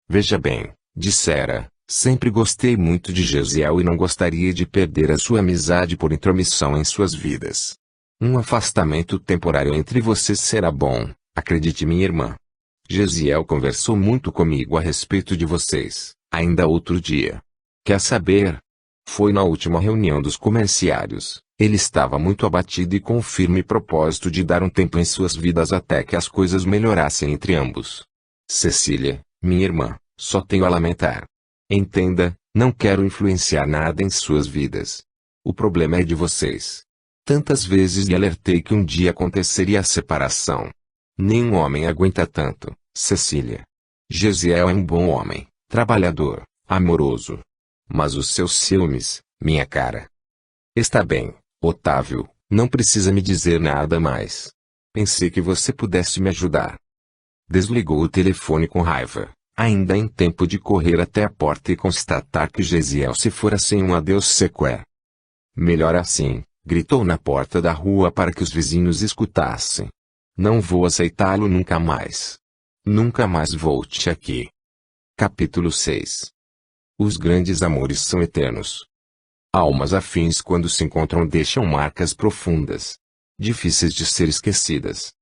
Veja bem, dissera, sempre gostei muito de Gesiel e não gostaria de perder a sua amizade por intromissão em suas vidas. Um afastamento temporário entre vocês será bom, acredite minha irmã. Gesiel conversou muito comigo a respeito de vocês, ainda outro dia. Quer saber? Foi na última reunião dos comerciários. Ele estava muito abatido e com o firme propósito de dar um tempo em suas vidas até que as coisas melhorassem entre ambos. Cecília, minha irmã, só tenho a lamentar. Entenda, não quero influenciar nada em suas vidas. O problema é de vocês. Tantas vezes lhe alertei que um dia aconteceria a separação. Nenhum homem aguenta tanto, Cecília. Gesiel é um bom homem, trabalhador, amoroso. Mas os seus ciúmes, minha cara. Está bem, Otávio, não precisa me dizer nada mais. Pensei que você pudesse me ajudar. Desligou o telefone com raiva, ainda em tempo de correr até a porta e constatar que Gesiel se fora sem um adeus sequer. Melhor assim, gritou na porta da rua para que os vizinhos escutassem. Não vou aceitá-lo nunca mais. Nunca mais volte aqui. Capítulo 6. Os grandes amores são eternos. Almas afins quando se encontram deixam marcas profundas, difíceis de ser esquecidas.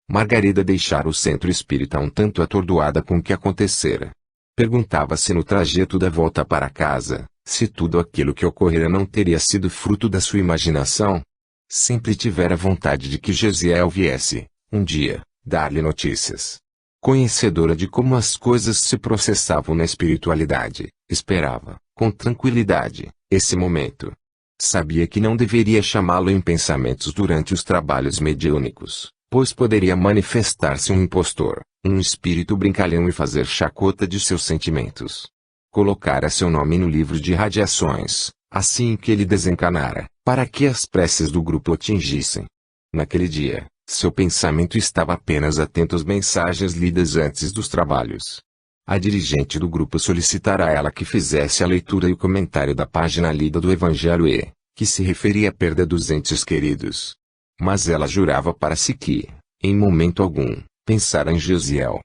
Margarida deixara o centro espírita um tanto atordoada com o que acontecera. Perguntava-se no trajeto da volta para casa, se tudo aquilo que ocorrera não teria sido fruto da sua imaginação. Sempre tivera vontade de que Gesiel viesse, um dia, dar-lhe notícias. Conhecedora de como as coisas se processavam na espiritualidade, esperava, com tranquilidade, esse momento. Sabia que não deveria chamá-lo em pensamentos durante os trabalhos mediúnicos, pois poderia manifestar-se um impostor, um espírito brincalhão e fazer chacota de seus sentimentos. Colocara seu nome no livro de radiações, assim que ele desencarnara, para que as preces do grupo o atingissem. Naquele dia, seu pensamento estava apenas atento às mensagens lidas antes dos trabalhos. A dirigente do grupo solicitara a ela que fizesse a leitura e o comentário da página lida do Evangelho e, que se referia à perda dos entes queridos. Mas ela jurava para si que, em momento algum, pensara em Gesiel.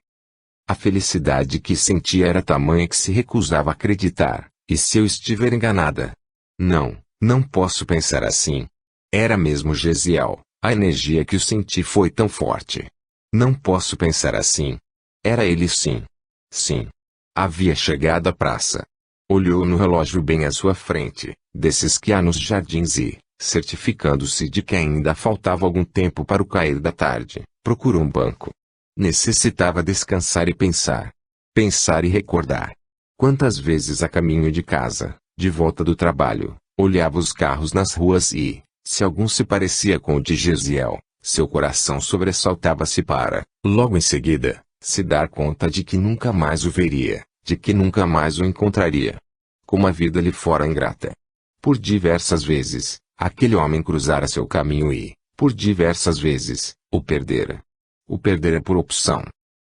A felicidade que sentia era tamanha que se recusava a acreditar, e se eu estiver enganada? Não, não posso pensar assim. Era mesmo Gesiel, a energia que eu senti foi tão forte. Não posso pensar assim. Era ele sim. Sim. Havia chegado à praça. Olhou no relógio bem à sua frente, desses que há nos jardins e, certificando-se de que ainda faltava algum tempo para o cair da tarde, procurou um banco. Necessitava descansar e pensar. Pensar e recordar. Quantas vezes a caminho de casa, de volta do trabalho, olhava os carros nas ruas e, se algum se parecia com o de Gesiel, seu coração sobressaltava-se para, logo em seguida, se dar conta de que nunca mais o veria, de que nunca mais o encontraria. Como a vida lhe fora ingrata. Por diversas vezes, aquele homem cruzara seu caminho e, por diversas vezes, o perdera. O perdera por opção.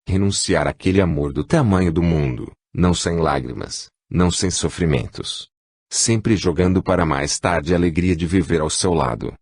Renunciar àquele amor do tamanho do mundo, não sem lágrimas, não sem sofrimentos. Sempre jogando para mais tarde a alegria de viver ao seu lado.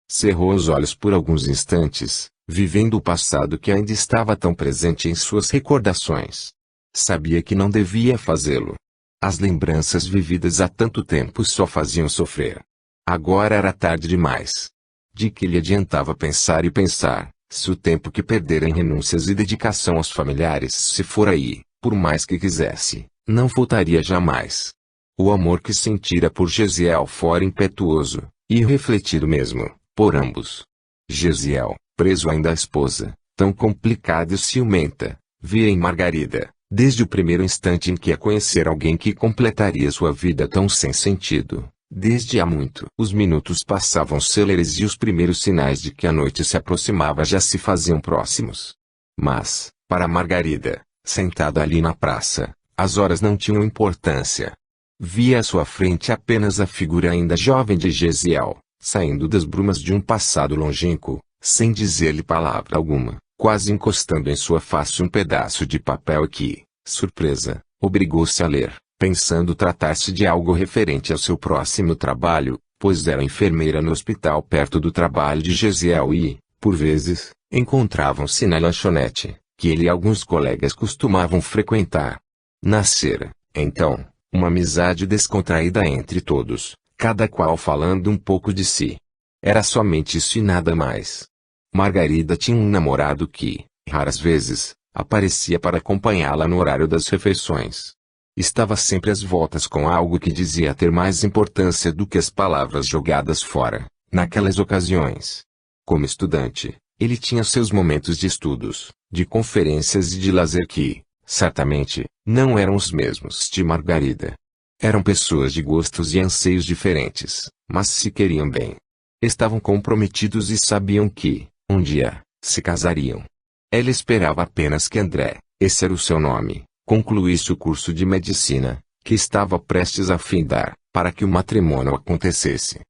Cerrou os olhos por alguns instantes, vivendo o passado que ainda estava tão presente em suas recordações. Sabia que não devia fazê-lo. As lembranças vividas há tanto tempo só faziam sofrer. Agora era tarde demais. De que lhe adiantava pensar e pensar, se o tempo que perdera em renúncias e dedicação aos familiares se for aí, por mais que quisesse, não voltaria jamais. O amor que sentira por Gesiel fora impetuoso, e refletido mesmo, por ambos. Gesiel, preso ainda à esposa, tão complicada e ciumenta, via em Margarida, desde o primeiro instante em que a conhecer alguém que completaria sua vida tão sem sentido. Desde há muito. Os minutos passavam céleres e os primeiros sinais de que a noite se aproximava já se faziam próximos. Mas, para Margarida, sentada ali na praça, as horas não tinham importância. Via à sua frente apenas a figura ainda jovem de Gesiel, saindo das brumas de um passado longínquo, sem dizer-lhe palavra alguma, quase encostando em sua face um pedaço de papel que, surpresa, obrigou-se a ler, pensando tratar-se de algo referente ao seu próximo trabalho, pois era enfermeira no hospital perto do trabalho de Gesiel e, por vezes, encontravam-se na lanchonete, que ele e alguns colegas costumavam frequentar. Nascera, então, uma amizade descontraída entre todos, cada qual falando um pouco de si. Era somente isso e nada mais. Margarida tinha um namorado que, raras vezes, aparecia para acompanhá-la no horário das refeições. Estava sempre às voltas com algo que dizia ter mais importância do que as palavras jogadas fora, naquelas ocasiões. Como estudante, ele tinha seus momentos de estudos, de conferências e de lazer que, certamente, não eram os mesmos de Margarida. Eram pessoas de gostos e anseios diferentes, mas se queriam bem. Estavam comprometidos e sabiam que, um dia, se casariam. Ela esperava apenas que André, esse era o seu nome, concluísse o curso de medicina, que estava prestes a findar, para que o matrimônio acontecesse.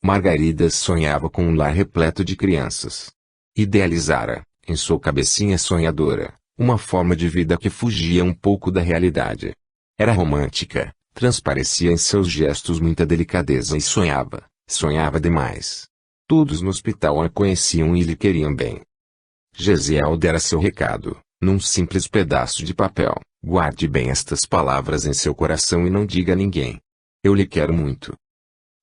Margarida sonhava com um lar repleto de crianças. Idealizara, em sua cabecinha sonhadora, uma forma de vida que fugia um pouco da realidade. Era romântica, transparecia em seus gestos muita delicadeza e sonhava demais. Todos no hospital a conheciam e lhe queriam bem. Gesiel dera seu recado, num simples pedaço de papel. Guarde bem estas palavras em seu coração e não diga a ninguém. Eu lhe quero muito.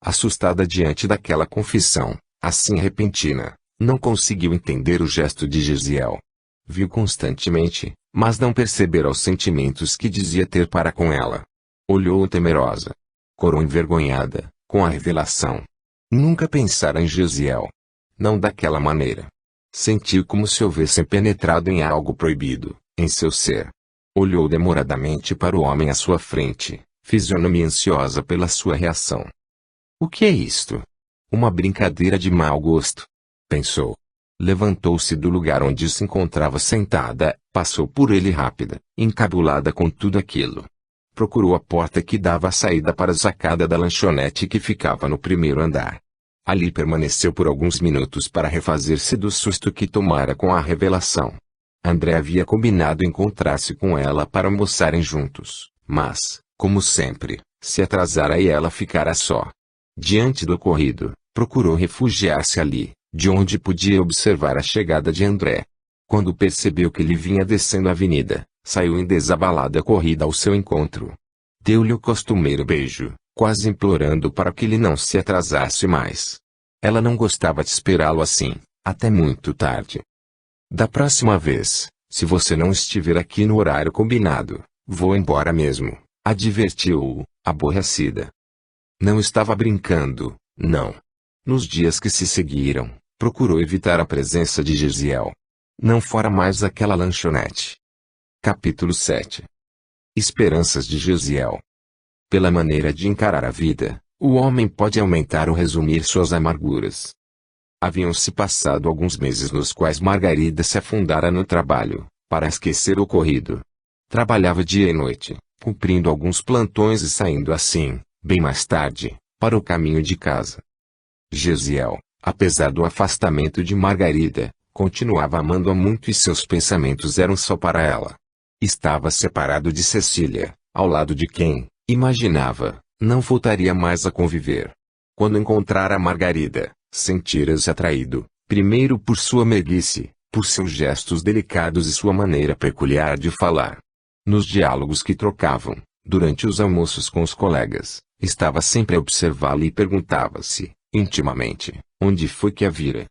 Assustada diante daquela confissão, assim repentina, não conseguiu entender o gesto de Gesiel. Viu constantemente, mas não percebera os sentimentos que dizia ter para com ela. Olhou-o temerosa. Corou envergonhada, com a revelação. Nunca pensara em Gesiel. Não daquela maneira. Sentiu como se houvesse penetrado em algo proibido, em seu ser. Olhou demoradamente para o homem à sua frente, fisionomia ansiosa pela sua reação. O que é isto? Uma brincadeira de mau gosto. Pensou. Levantou-se do lugar onde se encontrava sentada, passou por ele rápida, encabulada com tudo aquilo. Procurou a porta que dava a saída para a sacada da lanchonete que ficava no primeiro andar. Ali permaneceu por alguns minutos para refazer-se do susto que tomara com a revelação. André havia combinado encontrar-se com ela para almoçarem juntos, mas, como sempre, se atrasara e ela ficara só. Diante do ocorrido, procurou refugiar-se ali, de onde podia observar a chegada de André. Quando percebeu que ele vinha descendo a avenida, saiu em desabalada corrida ao seu encontro. Deu-lhe o costumeiro beijo, quase implorando para que ele não se atrasasse mais. Ela não gostava de esperá-lo assim, até muito tarde. Da próxima vez, se você não estiver aqui no horário combinado, vou embora mesmo, advertiu-o, aborrecida. Não estava brincando, não. Nos dias que se seguiram, procurou evitar a presença de Gesiel. Não fora mais aquela lanchonete. Capítulo 7. Esperanças de Gesiel. Pela maneira de encarar a vida, o homem pode aumentar ou resumir suas amarguras. Haviam-se passado alguns meses nos quais Margarida se afundara no trabalho, para esquecer o ocorrido. Trabalhava dia e noite, cumprindo alguns plantões e saindo assim, bem mais tarde, para o caminho de casa. Gesiel, apesar do afastamento de Margarida, continuava amando-a muito e seus pensamentos eram só para ela. Estava separado de Cecília, ao lado de quem, imaginava, não voltaria mais a conviver. Quando encontrara Margarida, sentira-se atraído, primeiro por sua meiguice, por seus gestos delicados e sua maneira peculiar de falar. Nos diálogos que trocavam, durante os almoços com os colegas, estava sempre a observá-la e perguntava-se, intimamente, onde foi que a vira.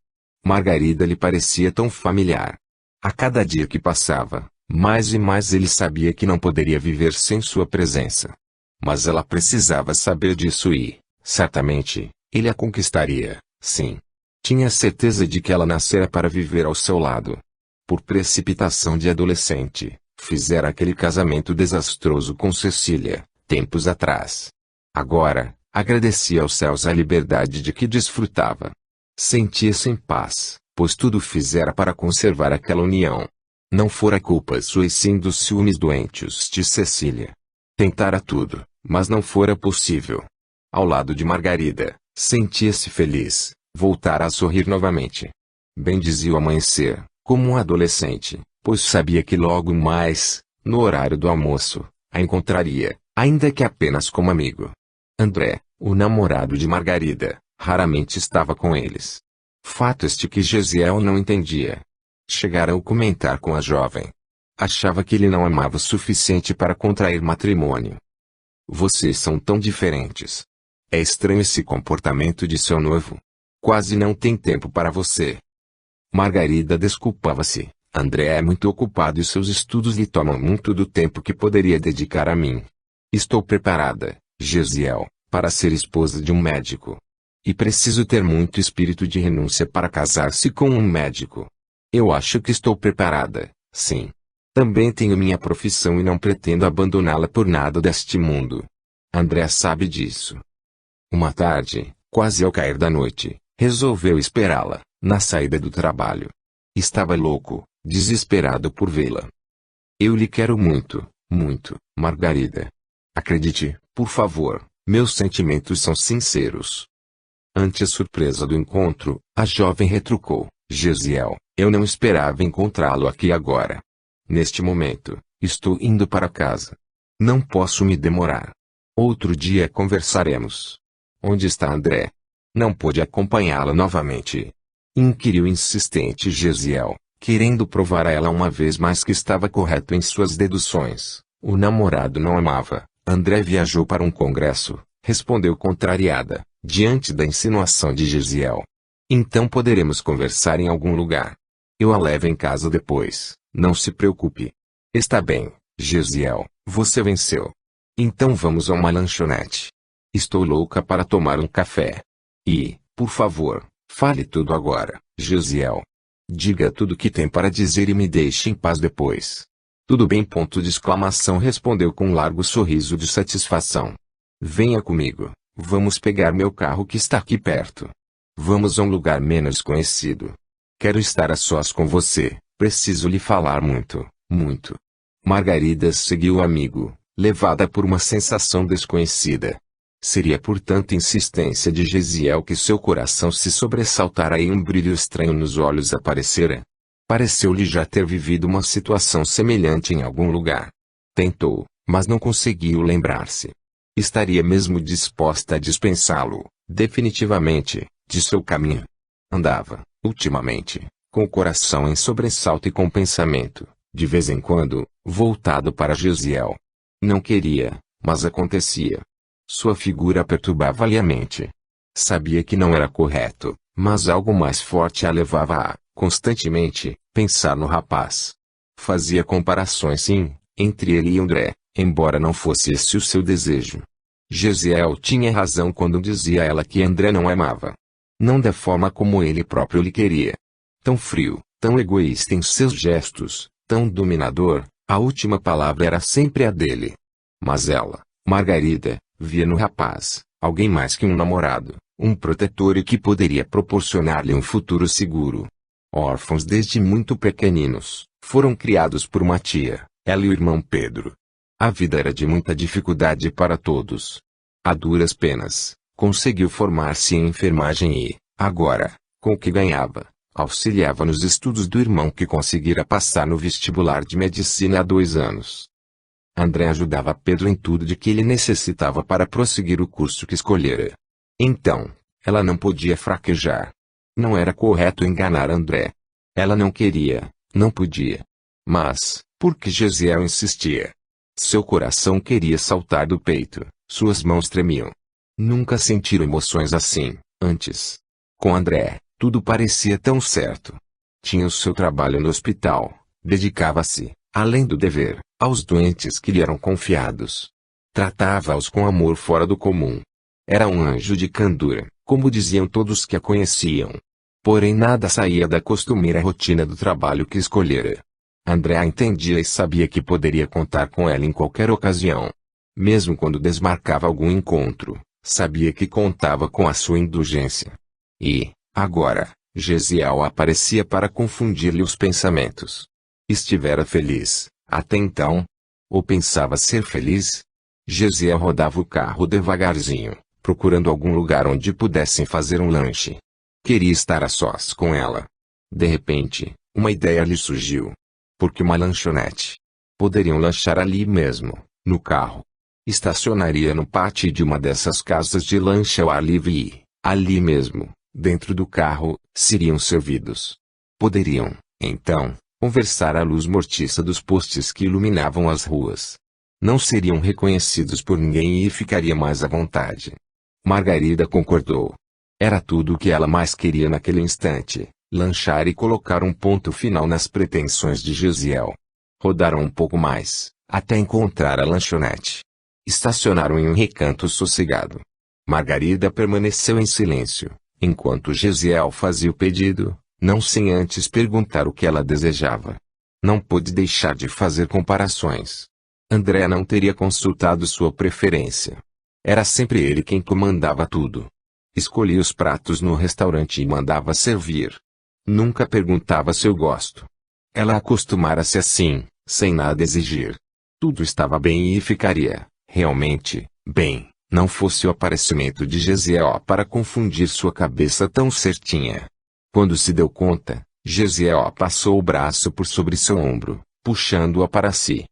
Margarida lhe parecia tão familiar. A cada dia que passava, mais e mais ele sabia que não poderia viver sem sua presença. Mas ela precisava saber disso e, certamente, ele a conquistaria, sim. Tinha certeza de que ela nascera para viver ao seu lado. Por precipitação de adolescente, fizera aquele casamento desastroso com Cecília, tempos atrás. Agora, agradecia aos céus a liberdade de que desfrutava. Sentia-se em paz, pois tudo fizera para conservar aquela união. Não fora culpa sua e sim dos ciúmes doentes de Cecília. Tentara tudo, mas não fora possível. Ao lado de Margarida, sentia-se feliz, voltara a sorrir novamente. Bendizia o amanhecer, como um adolescente, pois sabia que logo mais, no horário do almoço, a encontraria, ainda que apenas como amigo. André, o namorado de Margarida, raramente estava com eles. Fato este que Gesiel não entendia. Chegara a comentar com a jovem. Achava que ele não amava o suficiente para contrair matrimônio. Vocês são tão diferentes. É estranho esse comportamento de seu noivo. Quase não tem tempo para você. Margarida desculpava-se. André é muito ocupado e seus estudos lhe tomam muito do tempo que poderia dedicar a mim. Estou preparada, Gesiel, para ser esposa de um médico. E preciso ter muito espírito de renúncia para casar-se com um médico. Eu acho que estou preparada, sim. Também tenho minha profissão e não pretendo abandoná-la por nada deste mundo. André sabe disso. Uma tarde, quase ao cair da noite, resolveu esperá-la, na saída do trabalho. Estava louco, desesperado por vê-la. Eu lhe quero muito, muito, Margarida. Acredite, por favor, meus sentimentos são sinceros. Ante a surpresa do encontro, a jovem retrucou, Gesiel, eu não esperava encontrá-lo aqui agora. Neste momento, estou indo para casa. Não posso me demorar. Outro dia conversaremos. Onde está André? Não pôde acompanhá-la novamente. Inquiriu insistente Gesiel, querendo provar a ela uma vez mais que estava correto em suas deduções. O namorado não amava. André viajou para um congresso, respondeu contrariada, diante da insinuação de Gesiel. Então poderemos conversar em algum lugar. Eu a levo em casa depois, não se preocupe. Está bem, Gesiel, você venceu. Então vamos a uma lanchonete. Estou louca para tomar um café. E, por favor, fale tudo agora, Gesiel. Diga tudo o que tem para dizer e me deixe em paz depois. Tudo bem? Ponto de exclamação, respondeu com um largo sorriso de satisfação. Venha comigo, vamos pegar meu carro que está aqui perto. Vamos a um lugar menos conhecido. Quero estar a sós com você, preciso lhe falar muito, muito. Margarida seguiu o amigo, levada por uma sensação desconhecida. Seria por tanta insistência de Gesiel que seu coração se sobressaltara e um brilho estranho nos olhos aparecera. Pareceu-lhe já ter vivido uma situação semelhante em algum lugar. Tentou, mas não conseguiu lembrar-se. Estaria mesmo disposta a dispensá-lo, definitivamente, de seu caminho. Andava, ultimamente, com o coração em sobressalto e com o pensamento, de vez em quando, voltado para Gesiel. Não queria, mas acontecia. Sua figura perturbava-lhe a mente. Sabia que não era correto, mas algo mais forte a levava a, constantemente, pensar no rapaz. Fazia comparações sim, entre ele e André, embora não fosse esse o seu desejo. Gesiel tinha razão quando dizia a ela que André não a amava. Não da forma como ele próprio lhe queria. Tão frio, tão egoísta em seus gestos, tão dominador, a última palavra era sempre a dele. Mas ela, Margarida, via no rapaz, alguém mais que um namorado, um protetor e que poderia proporcionar-lhe um futuro seguro. Órfãos desde muito pequeninos, foram criados por uma tia, ela e o irmão Pedro. A vida era de muita dificuldade para todos. A duras penas, conseguiu formar-se em enfermagem e, agora, com o que ganhava, auxiliava nos estudos do irmão que conseguira passar no vestibular de medicina há 2 anos. André ajudava Pedro em tudo de que ele necessitava para prosseguir o curso que escolhera. Então, ela não podia fraquejar. Não era correto enganar André. Ela não queria, não podia. Mas, porque Gesiel insistia. Seu coração queria saltar do peito, suas mãos tremiam. Nunca sentiram emoções assim, antes. Com André, tudo parecia tão certo. Tinha o seu trabalho no hospital, dedicava-se, além do dever, aos doentes que lhe eram confiados. Tratava-os com amor fora do comum. Era um anjo de candura, como diziam todos que a conheciam. Porém nada saía da costumeira rotina do trabalho que escolhera. André a entendia e sabia que poderia contar com ela em qualquer ocasião. Mesmo quando desmarcava algum encontro, sabia que contava com a sua indulgência. E, agora, Gesiel aparecia para confundir-lhe os pensamentos. Estivera feliz, até então? Ou pensava ser feliz? Gesiel rodava o carro devagarzinho, procurando algum lugar onde pudessem fazer um lanche. Queria estar a sós com ela. De repente, uma ideia lhe surgiu. Por que uma lanchonete? Poderiam lanchar ali mesmo, no carro. Estacionaria no pátio de uma dessas casas de lanche ao ar livre e, ali mesmo, dentro do carro, seriam servidos. Poderiam, então, conversar à luz mortiça dos postes que iluminavam as ruas. Não seriam reconhecidos por ninguém e ficaria mais à vontade. Margarida concordou. Era tudo o que ela mais queria naquele instante, lanchar e colocar um ponto final nas pretensões de Gesiel. Rodaram um pouco mais, até encontrar a lanchonete. Estacionaram em um recanto sossegado. Margarida permaneceu em silêncio, enquanto Gesiel fazia o pedido, não sem antes perguntar o que ela desejava. Não pôde deixar de fazer comparações. André não teria consultado sua preferência. Era sempre ele quem comandava tudo. Escolhia os pratos no restaurante e mandava servir. Nunca perguntava seu gosto. Ela acostumara-se assim, sem nada exigir. Tudo estava bem e ficaria, realmente, bem, não fosse o aparecimento de Gesiel para confundir sua cabeça tão certinha. Quando se deu conta, Gesiel passou o braço por sobre seu ombro, puxando-a para si.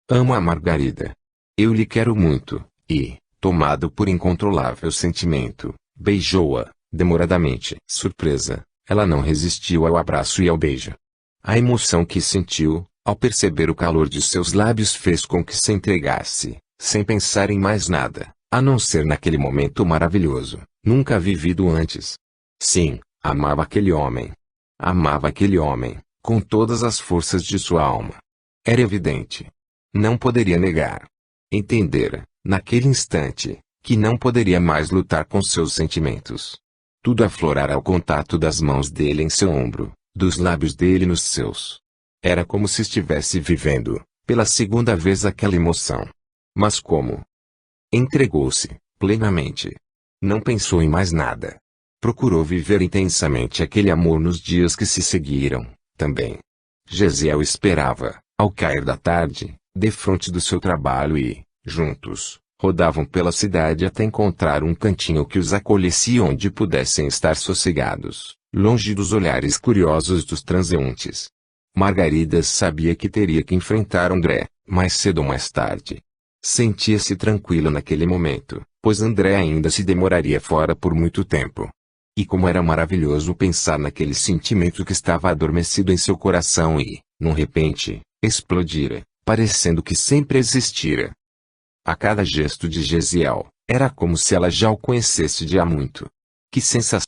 Amo a Margarida. Eu lhe quero muito, e, tomado por incontrolável sentimento, beijou-a, demoradamente. Surpresa, ela não resistiu ao abraço e ao beijo. A emoção que sentiu, ao perceber o calor de seus lábios fez com que se entregasse, sem pensar em mais nada, a não ser naquele momento maravilhoso, nunca vivido antes. Sim, amava aquele homem. Amava aquele homem, com todas as forças de sua alma. Era evidente. Não poderia negar. Entendera, naquele instante, que não poderia mais lutar com seus sentimentos. Tudo aflorara ao contato das mãos dele em seu ombro, dos lábios dele nos seus. Era como se estivesse vivendo, pela segunda vez aquela emoção. Mas como? Entregou-se, plenamente. Não pensou em mais nada. Procurou viver intensamente aquele amor nos dias que se seguiram, também. Gesiel esperava, ao cair da tarde, defronte do seu trabalho e, juntos, rodavam pela cidade até encontrar um cantinho que os acolhesse onde pudessem estar sossegados, longe dos olhares curiosos dos transeuntes. Margarida sabia que teria que enfrentar André, mais cedo ou mais tarde. Sentia-se tranquilo naquele momento, pois André ainda se demoraria fora por muito tempo. E como era maravilhoso pensar naquele sentimento que estava adormecido em seu coração e, num repente, explodira, parecendo que sempre existira. A cada gesto de Gesiel, era como se ela já o conhecesse de há muito. Que sensação!